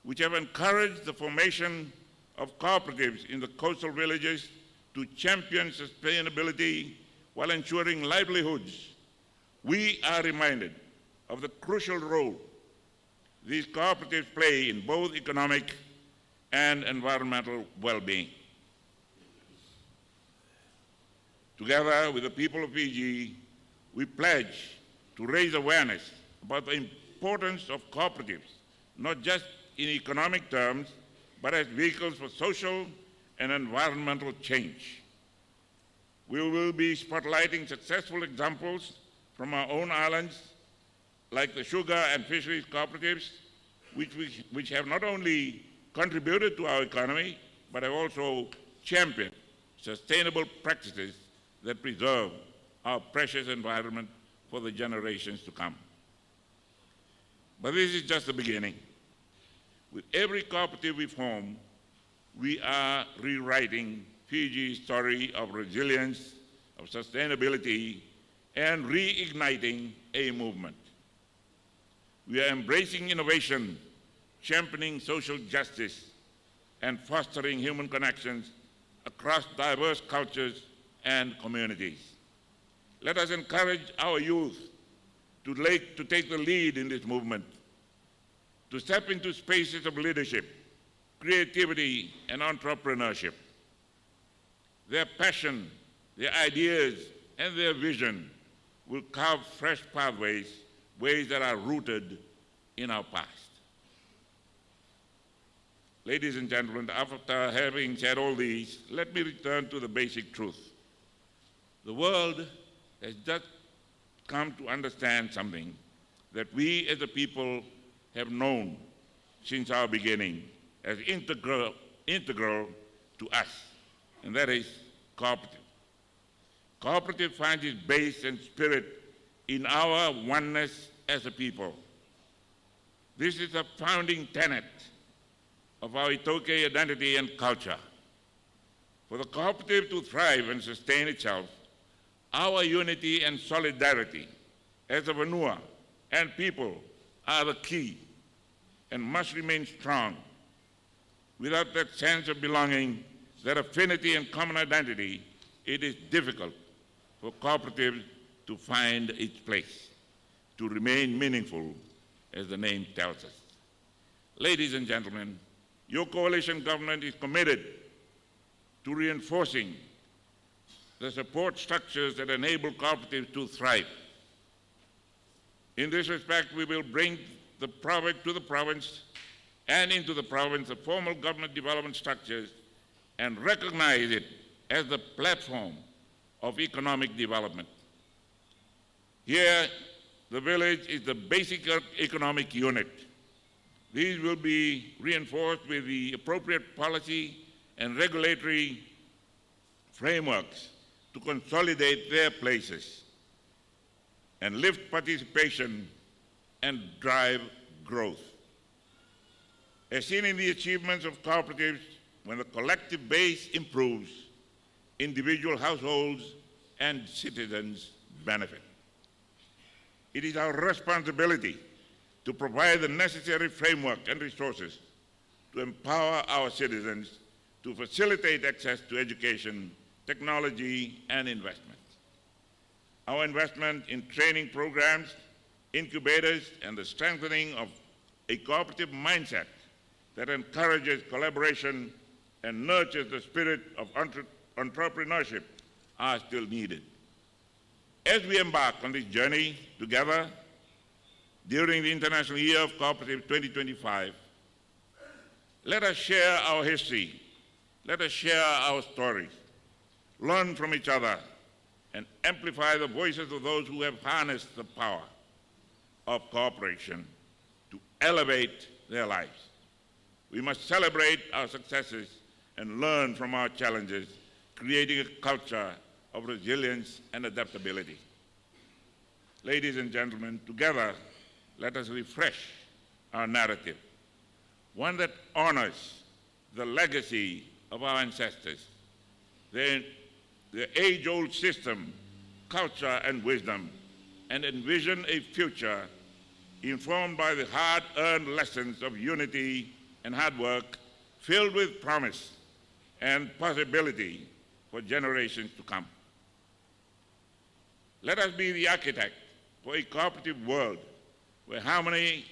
which have encouraged the formation of cooperatives in the coastal villages to champion sustainability while ensuring livelihoods, we are reminded of the crucial role these cooperatives play in both economic and environmental well-being. Together with the people of Fiji, we pledge to raise awareness about the importance of cooperatives, not just in economic terms, but as vehicles for social and environmental change. We will be spotlighting successful examples from our own islands, like the sugar and fisheries cooperatives, which have not only contributed to our economy, but have also championed sustainable practices that preserve our precious environment for the generations to come. But this is just the beginning. With every cooperative we form, we are rewriting Fiji's story of resilience, of sustainability, and reigniting a movement. We are embracing innovation, championing social justice, and fostering human connections across diverse cultures and communities. Let us encourage our youth to take the lead in this movement, to step into spaces of leadership, creativity, and entrepreneurship. Their passion, their ideas, and their vision will carve fresh pathways, ways that are rooted in our past. Ladies and gentlemen, after having said all these, let me return to the basic truth. The world has just come to understand something that we as a people have known since our beginning as integral to us, and that is cooperative. Cooperative finds its base and spirit in our oneness as a people. This is a founding tenet of our Itoke identity and culture. For the cooperative to thrive and sustain itself, our unity and solidarity as a Vanua and people are the key and must remain strong. Without that sense of belonging, that affinity and common identity, it is difficult for cooperatives to find its place, to remain meaningful, as the name tells us. Ladies and gentlemen, your coalition government is committed to reinforcing the support structures that enable cooperatives to thrive. In this respect, we will bring to the province and into the province the formal government development structures and recognize it as the platform of economic development. Here, the village is the basic economic unit. These will be reinforced with the appropriate policy and regulatory frameworks to consolidate their places and lift participation and drive growth. As seen in the achievements of cooperatives, when the collective base improves, individual households and citizens benefit. It is our responsibility to provide the necessary framework and resources to empower our citizens to facilitate access to education, technology, and investment. Our investment in training programs, incubators, and the strengthening of a cooperative mindset that encourages collaboration and nurtures the spirit of entrepreneurship are still needed. As we embark on this journey together during the International Year of Cooperative 2025, let us share our history, let us share our stories, learn from each other, and amplify the voices of those who have harnessed the power of cooperation to elevate their lives. We must celebrate our successes and learn from our challenges, creating a culture of resilience and adaptability. Ladies and gentlemen, together let us refresh our narrative, one that honors the legacy of our ancestors, the age-old system, culture, and wisdom, and envision a future informed by the hard-earned lessons of unity and hard work, filled with promise and possibility for generations to come. Let us be the architect for a cooperative world where harmony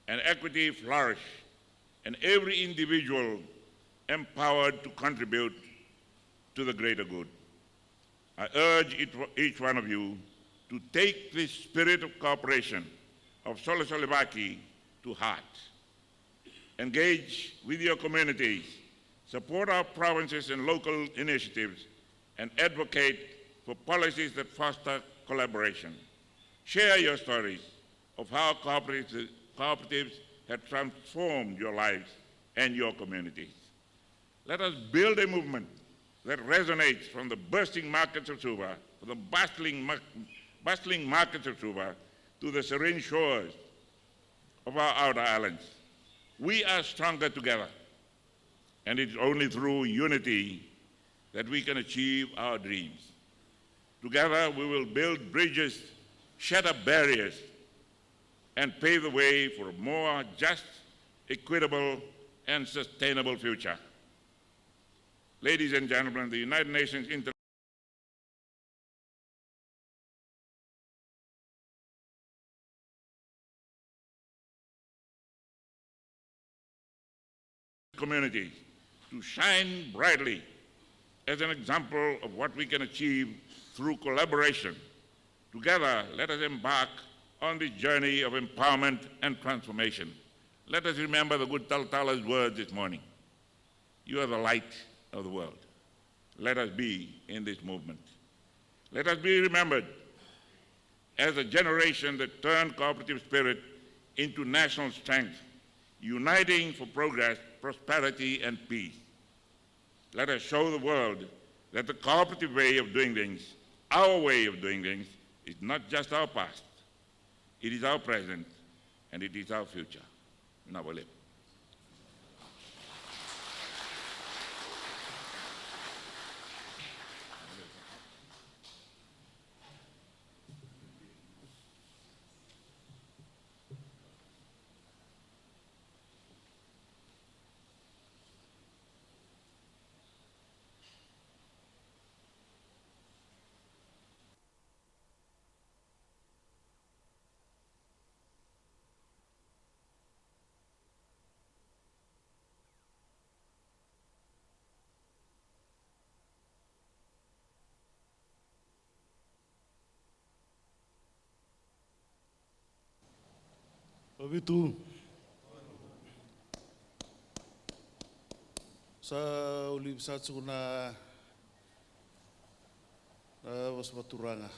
and equity flourish and every individual empowered to contribute to the greater good. I urge each one of you to take this spirit of cooperation, of Solidarity to heart. Engage with your communities, support our provinces and local initiatives, and advocate for policies that foster collaboration. Share your stories of how cooperatives have transformed your lives and your communities. Let us build a movement that resonates from the bursting markets of Suva, from the bustling markets of Suva, to the serene shores of our outer islands. We are stronger together, and it's only through unity that we can achieve our dreams. Together, we will build bridges, shatter barriers, and pave the way for a more just, equitable, and sustainable future. Ladies and gentlemen, the United Nations community to shine brightly as an example of what we can achieve through collaboration. Together, let us embark on this journey of empowerment and transformation. Let us remember the good Taltala's words this morning. You are the light of the world. Let us be in this movement. Let us be remembered as a generation that turned cooperative spirit into national strength, uniting for progress, prosperity, and peace. Let us show the world that the cooperative way of doing things, our way of doing things, is not just our past, it is our present, and it is our future. Nawale. Obitu. Sa ulib sa tsuna was baturanga.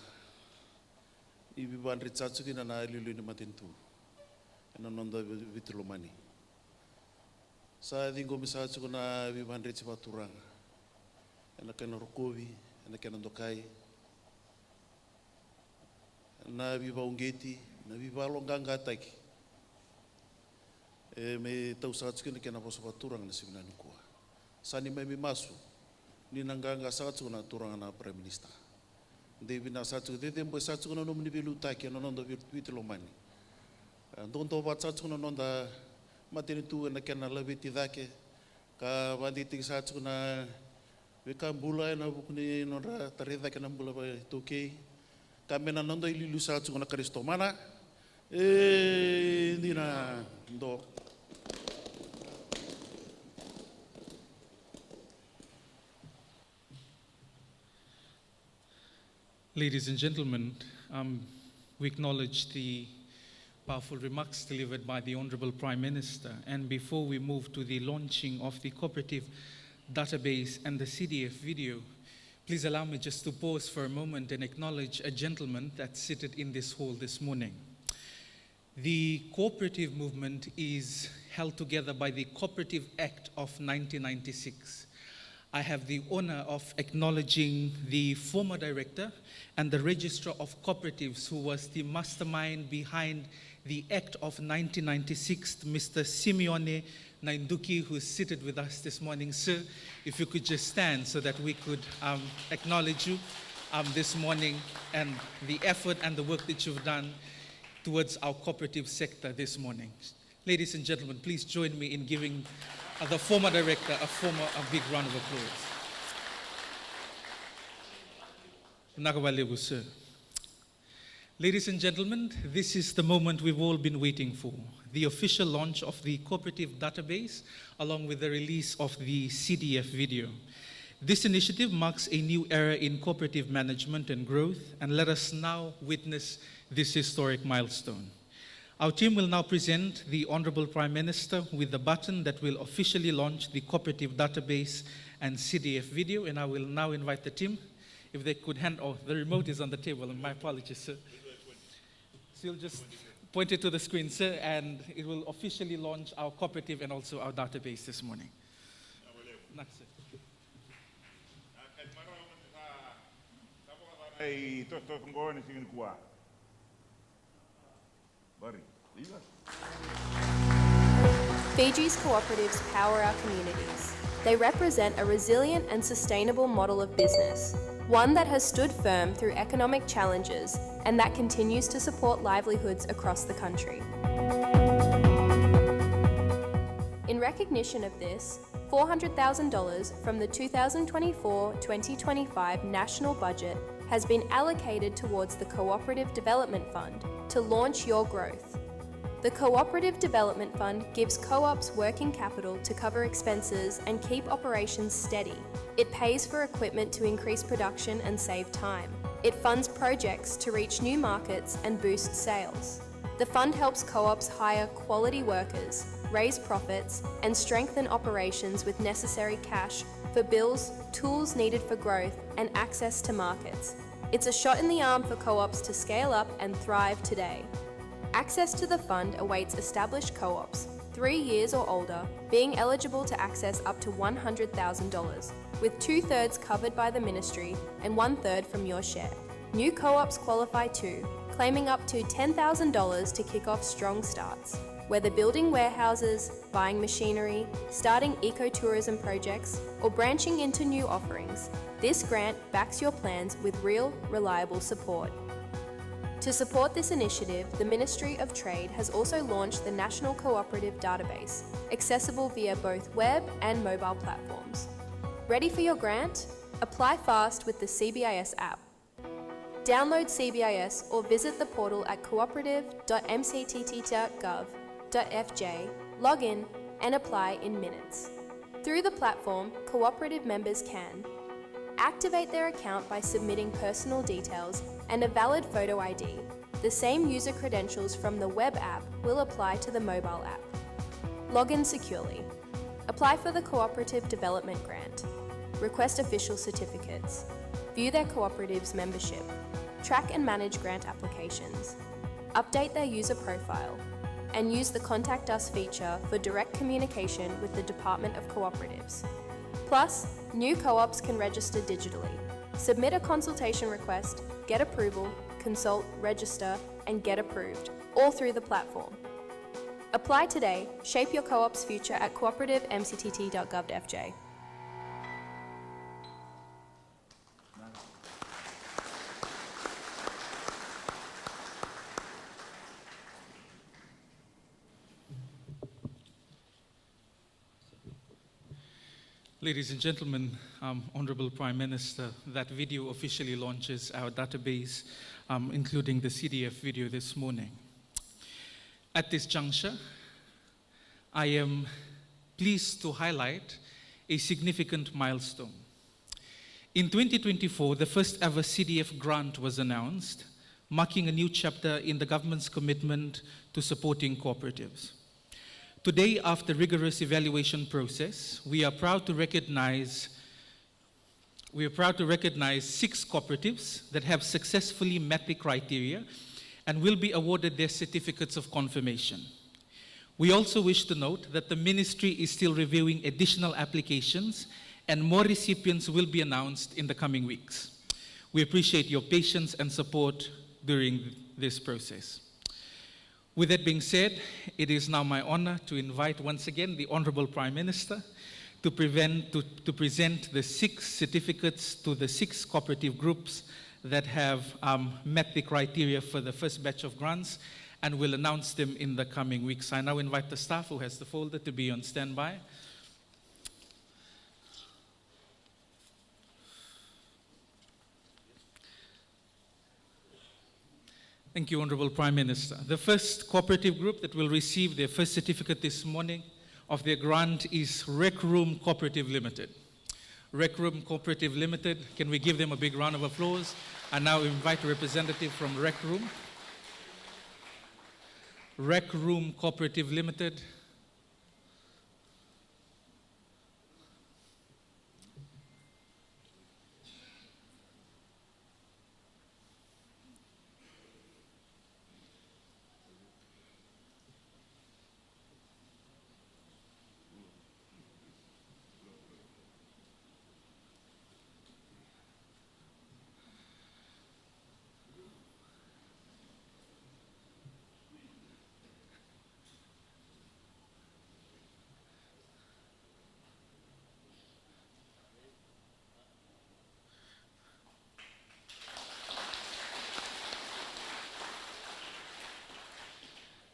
Ibi ban ritsatsu kina na lilu ni matintu. Ena nonda vitulomani. Sa dingo misatsu kuna ibi ban ritsi baturanga. Ena kena rokovi, ena kena dokai. Na viva ungeti, na viva longanga taki. Me tau saats kina kena posa baturanga na sivinani kua. Sani mai masu ni nanganga saats kuna turanga na Prime Minister. Devi na saats kuna tempo saats kuna nomini bilu taki no nonda vitulomani. Ndonto bat saats kuna nonda matini tu na kena labiti dake ka banditi saats kuna veka bula na bukuni nora tarida kena bula ba toke kamena nonda ililu saats kuna Kristo mana dina ndo. Ladies and gentlemen, we acknowledge the powerful remarks delivered by the Honorable Prime Minister. And before we move to the launching of the cooperative database and the CDF video, please allow me just to pause for a moment and acknowledge a gentleman that's seated in this hall this morning. The cooperative movement is held together by the Cooperative Act of 1996. I have the honor of acknowledging the former director and the registrar of cooperatives who was the mastermind behind the Act of 1996, Mr. Simeone Nainduki, who is seated with us this morning. Sir, if you could just stand so that we could acknowledge you this morning and the effort and the work that you've done towards our cooperative sector this morning. Ladies and gentlemen, please join me in giving the former director a big round of applause. Nagawalebu, sir. Ladies and gentlemen, this is the moment we've all been waiting for, the official launch of the cooperative database, along with the release of the CDF video. This initiative marks a new era in cooperative management and growth, and let us now witness this historic milestone. Our team will now present the Honorable Prime Minister with the button that will officially launch the cooperative database and CDF video, and I will now invite the team, if they could the remote is on the table, and my apologies, sir. So you'll just point it to the screen, sir, and it will officially launch our cooperative and also our database this morning. Fiji's cooperatives power our communities. They represent a resilient and sustainable model of business, one that has stood firm through economic challenges and that continues to support livelihoods across the country. In recognition of this, $400,000 from the 2024-2025 national budget has been allocated towards the Cooperative Development Fund to launch your growth. The Cooperative Development Fund gives co-ops working capital to cover expenses and keep operations steady. It pays for equipment to increase production and save time. It funds projects to reach new markets and boost sales. The fund helps co-ops hire quality workers, raise profits, and strengthen operations with necessary cash for bills, tools needed for growth, and access to markets. It's a shot in the arm for co-ops to scale up and thrive today. Access to the fund awaits established co-ops, 3 years or older, being eligible to access up to $100,000, with 2/3 covered by the ministry and 1/3 from your share. New co-ops qualify too, claiming up to $10,000 to kick off strong starts. Whether building warehouses, buying machinery, starting ecotourism projects, or branching into new offerings, this grant backs your plans with real, reliable support. To support this initiative, the Ministry of Trade has also launched the National Cooperative Database, accessible via both web and mobile platforms. Ready for your grant? Apply fast with the CBIS app. Download CBIS or visit the portal at cooperative.mctt.gov.fj, log in and apply in minutes. Through the platform, cooperative members can activate their account by submitting personal details and a valid photo ID. The same user credentials from the web app will apply to the mobile app. Log in securely. Apply for the Cooperative Development Grant. Request official certificates. View their cooperative's membership. Track and manage grant applications. Update their user profile. And use the Contact Us feature for direct communication with the Department of Cooperatives. Plus, new co-ops can register digitally. Submit a consultation request, get approval, consult, register, and get approved, all through the platform. Apply today. Shape your co-op's future at cooperative.mctt.gov.fj. Ladies and gentlemen, Honorable Prime Minister, that video officially launches our database, including the CDF video this morning. At this juncture, I am pleased to highlight a significant milestone. In 2024, the first ever CDF grant was announced, marking a new chapter in the government's commitment to supporting cooperatives. Today, after rigorous evaluation process, we are proud to recognize 6 cooperatives that have successfully met the criteria and will be awarded their certificates of confirmation. We also wish to note that the ministry is still reviewing additional applications and more recipients will be announced in the coming weeks. We appreciate your patience and support during this process. With that being said, it is now my honor to invite once again the Honorable Prime Minister to present the 6 certificates to the 6 cooperative groups that have met the criteria for the first batch of grants, and will announce them in the coming weeks. I now invite the staff who has the folder to be on standby. Thank you, Honorable Prime Minister. The first cooperative group that will receive their first certificate this morning of their grant is Rec Room Cooperative Limited. Rec Room Cooperative Limited, can we give them a big round of applause? I now invite a representative from Rec Room. Rec Room Cooperative Limited.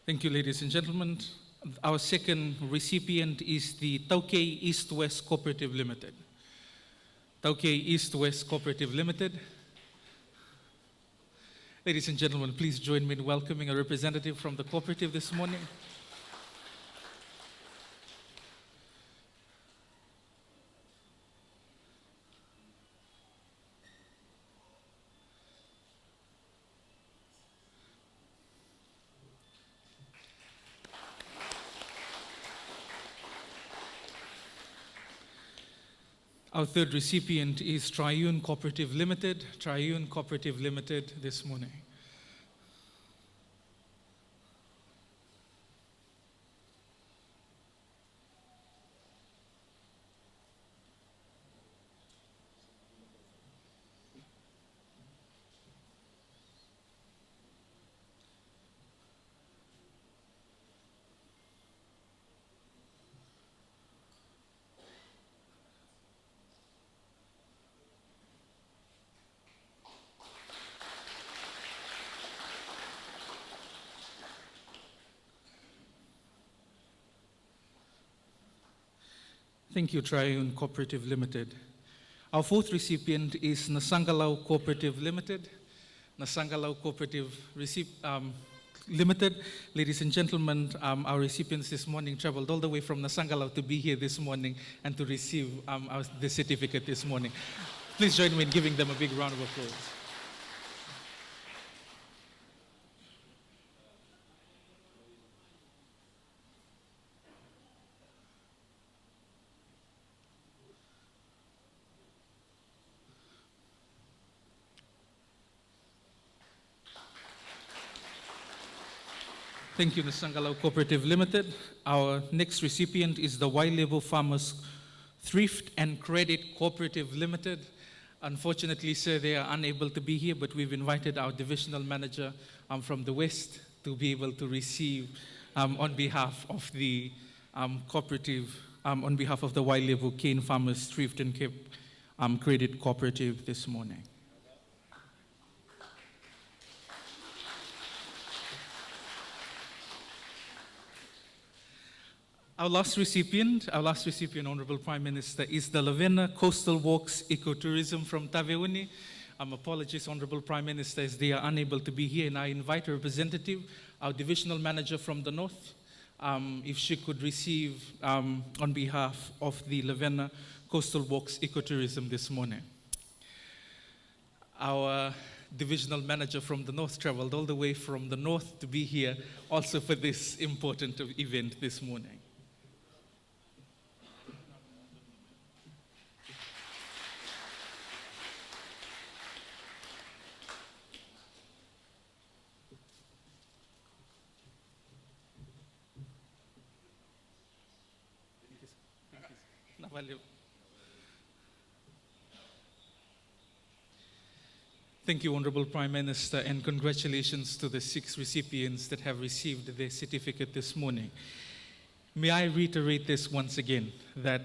Thank you, ladies and gentlemen. Our second recipient is the Tauke East-West Cooperative Limited. Tauke East-West Cooperative Limited. Ladies and gentlemen, please join me in welcoming a representative from the cooperative this morning. Our third recipient is Triune Cooperative Limited. Triune Cooperative Limited this morning. Thank you, Triune Cooperative Limited. Our fourth recipient is Nasangalau Cooperative Limited. Nasangalau Cooperative Limited. Ladies and gentlemen, our recipients this morning traveled all the way from Nasangalau to be here this morning and to receive the certificate this morning. Please join me in giving them a big round of applause. Thank you, Nasangalau Cooperative Limited. Our next recipient is the Y-Level Farmers Thrift and Credit Cooperative Limited. Unfortunately, sir, they are unable to be here, but we've invited our divisional manager from the West to be able to receive on behalf of the cooperative, on behalf of the Y-Level Cane Farmers Thrift and Credit Cooperative this morning. Our last recipient, Honorable Prime Minister, is the Lavena Coastal Walks Ecotourism from Taveuni. Apologies, Honorable Prime Minister, as they are unable to be here, and I invite a representative, our divisional manager from the North, if she could receive on behalf of the Lavena Coastal Walks Ecotourism this morning. Our divisional manager from the North traveled all the way from the North to be here also for this important event this morning. Valeu. Thank you, Honorable Prime Minister, and congratulations to the 6 recipients that have received their certificate this morning. May I reiterate this once again, that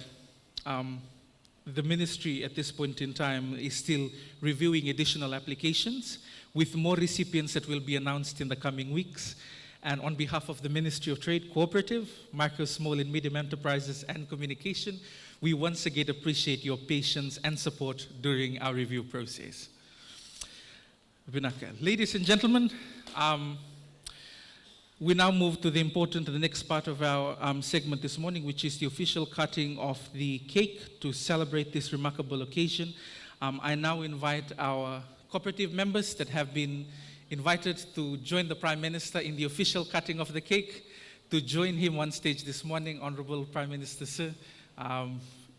the ministry at this point in time is still reviewing additional applications with more recipients that will be announced in the coming weeks. And on behalf of the Ministry of Trade, Cooperative, Micro, Small and Medium Enterprises and Communication, we once again appreciate your patience and support during our review process. Ladies and gentlemen, we now move to the next part of our segment this morning, which is the official cutting of the cake to celebrate this remarkable occasion. I now invite our cooperative members that have been invited to join the Prime Minister in the official cutting of the cake to join him on stage this morning. Honorable Prime Minister, sir,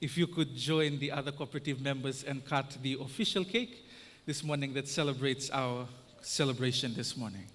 if you could join the other cooperative members and cut the official cake this morning that celebrates our celebration this morning.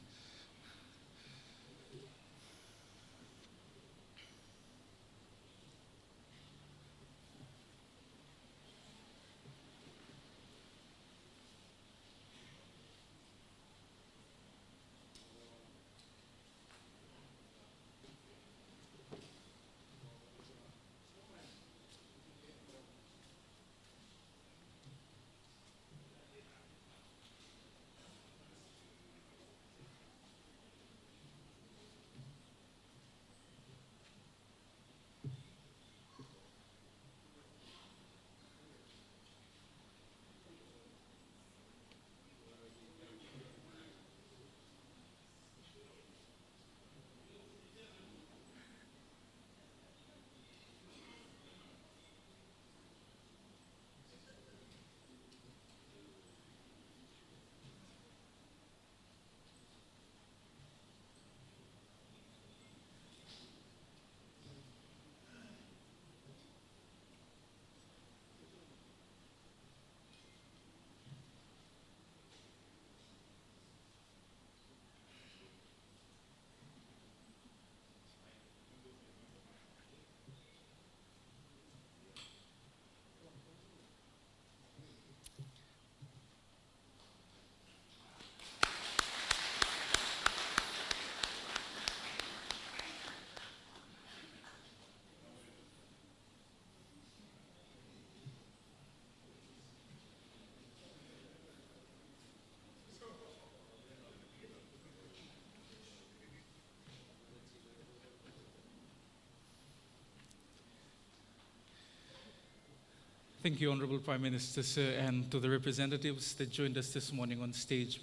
Thank you, Honorable Prime Minister, sir, and to the representatives that joined us this morning on stage.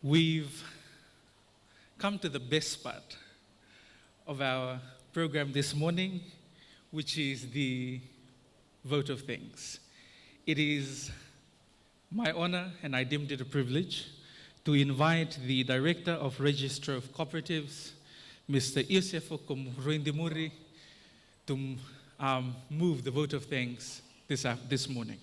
We've come to the best part of our program this morning, which is the vote of thanks. It is my honor, and I deemed it a privilege, to invite the Director of Register of Cooperatives, Mr. Iosefo Komruindimuri, to move the vote of thanks this morning.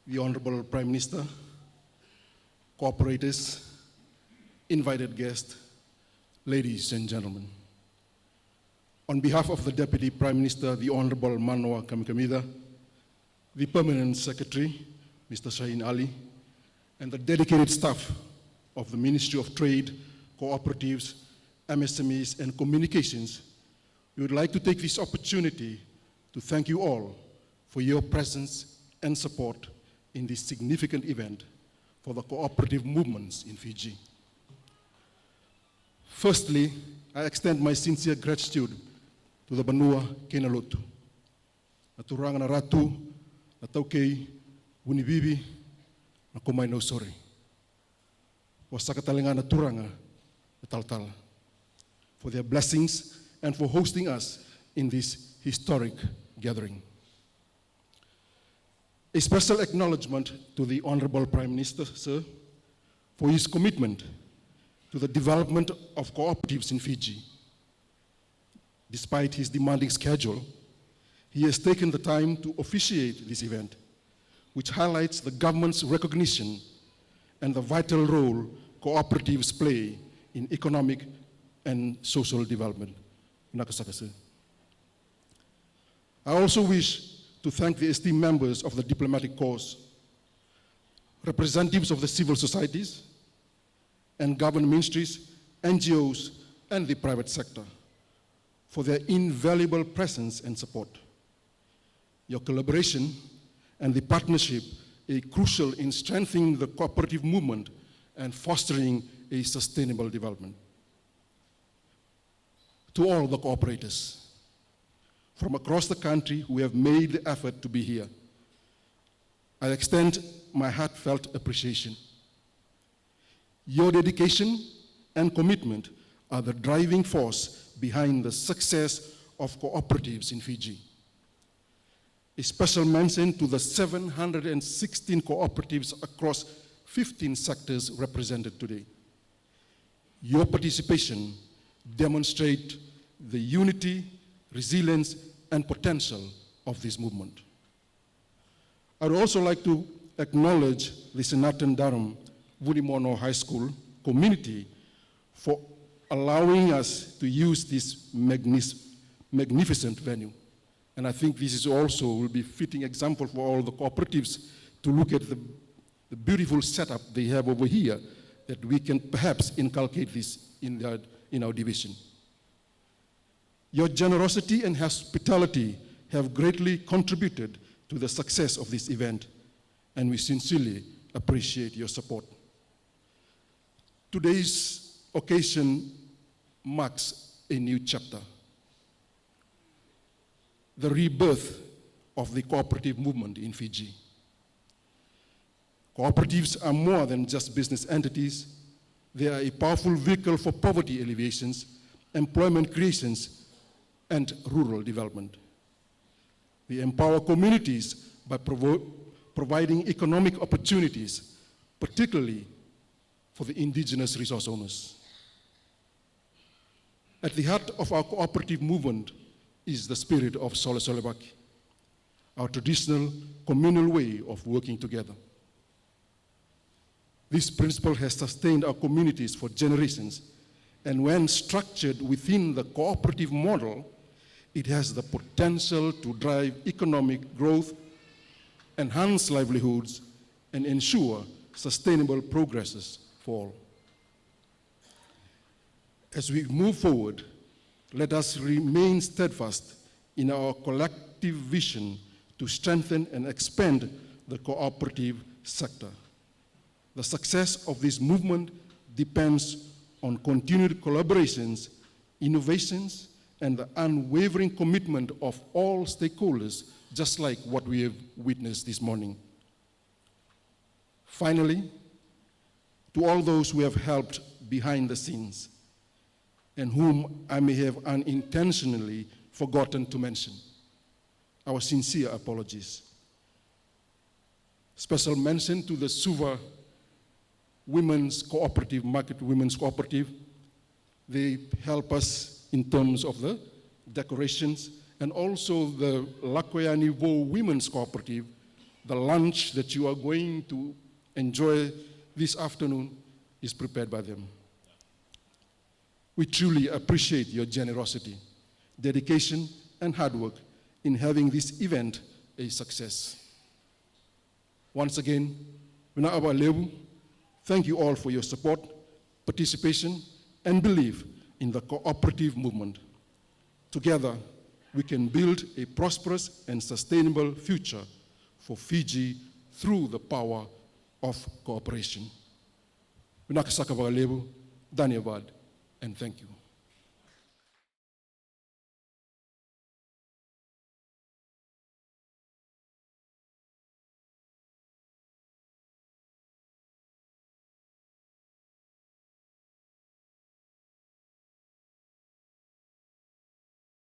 The Honorable Prime Minister, cooperators, invited guests, ladies and gentlemen. On behalf of the Deputy Prime Minister, the Honorable Manoa Kamikamida, the Permanent Secretary, Mr. Shaheen Ali, and the dedicated staff of the Ministry of Trade, Cooperatives, MSMEs, and Communications, we would like to take this opportunity to thank you all for your presence and support in this significant event for the cooperative movements in Fiji. Firstly, I extend my sincere gratitude to the Banua Kenalotu, na turanga na ratu, na taukei, Vunibibi, na komai Nausori. Wa sakatalinga na turanga, na taltala, for their blessings and for hosting us in this historic gathering. A special acknowledgement to the Honorable Prime Minister, sir, for his commitment to the development of cooperatives in Fiji. Despite his demanding schedule, he has taken the time to officiate this event which highlights the government's recognition and the vital role cooperatives play in economic and social development. I also wish to thank the esteemed members of the diplomatic corps, representatives of the civil societies and government ministries, NGOs, and the private sector for their invaluable presence and support. Your collaboration and the partnership are crucial in strengthening the cooperative movement and fostering a sustainable development. To all the cooperators from across the country who have made the effort to be here, I extend my heartfelt appreciation. Your dedication and commitment are the driving force behind the success of cooperatives in Fiji. A special mention to the 716 cooperatives across 15 sectors represented today. Your participation demonstrates the unity, resilience, and potential of this movement. I would also like to acknowledge the Senatan Dharam Vunimono High School community for allowing us to use this magnificent venue. And I think this is also will be a fitting example for all the cooperatives to look at the beautiful setup they have over here, that we can perhaps inculcate this in our division. Your generosity and hospitality have greatly contributed to the success of this event, and we sincerely appreciate your support. Today's occasion marks a new chapter, the rebirth of the cooperative movement in Fiji. Cooperatives are more than just business entities. They are a powerful vehicle for poverty alleviations, employment creations, and rural development. They empower communities by providing economic opportunities, particularly for the indigenous resource owners. At the heart of our cooperative movement is the spirit of Sole Solebaki, our traditional communal way of working together. This principle has sustained our communities for generations, and when structured within the cooperative model, it has the potential to drive economic growth, enhance livelihoods, and ensure sustainable progresses for all. As we move forward, let us remain steadfast in our collective vision to strengthen and expand the cooperative sector. The success of this movement depends on continued collaborations, innovations, and the unwavering commitment of all stakeholders, just like what we have witnessed this morning. Finally, to all those who have helped behind the scenes and whom I may have unintentionally forgotten to mention, our sincere apologies. Special mention to the Suva Women's Cooperative, Market Women's Cooperative. They help us in terms of the decorations, and also the Lakoyani Vo Women's Cooperative. The lunch that you are going to enjoy this afternoon is prepared by them. We truly appreciate your generosity, dedication, and hard work in having this event a success. Once again, thank you all for your support, participation, and belief in the cooperative movement. Together, we can build a prosperous and sustainable future for Fiji through the power of cooperation. Dhanyavad, and thank you.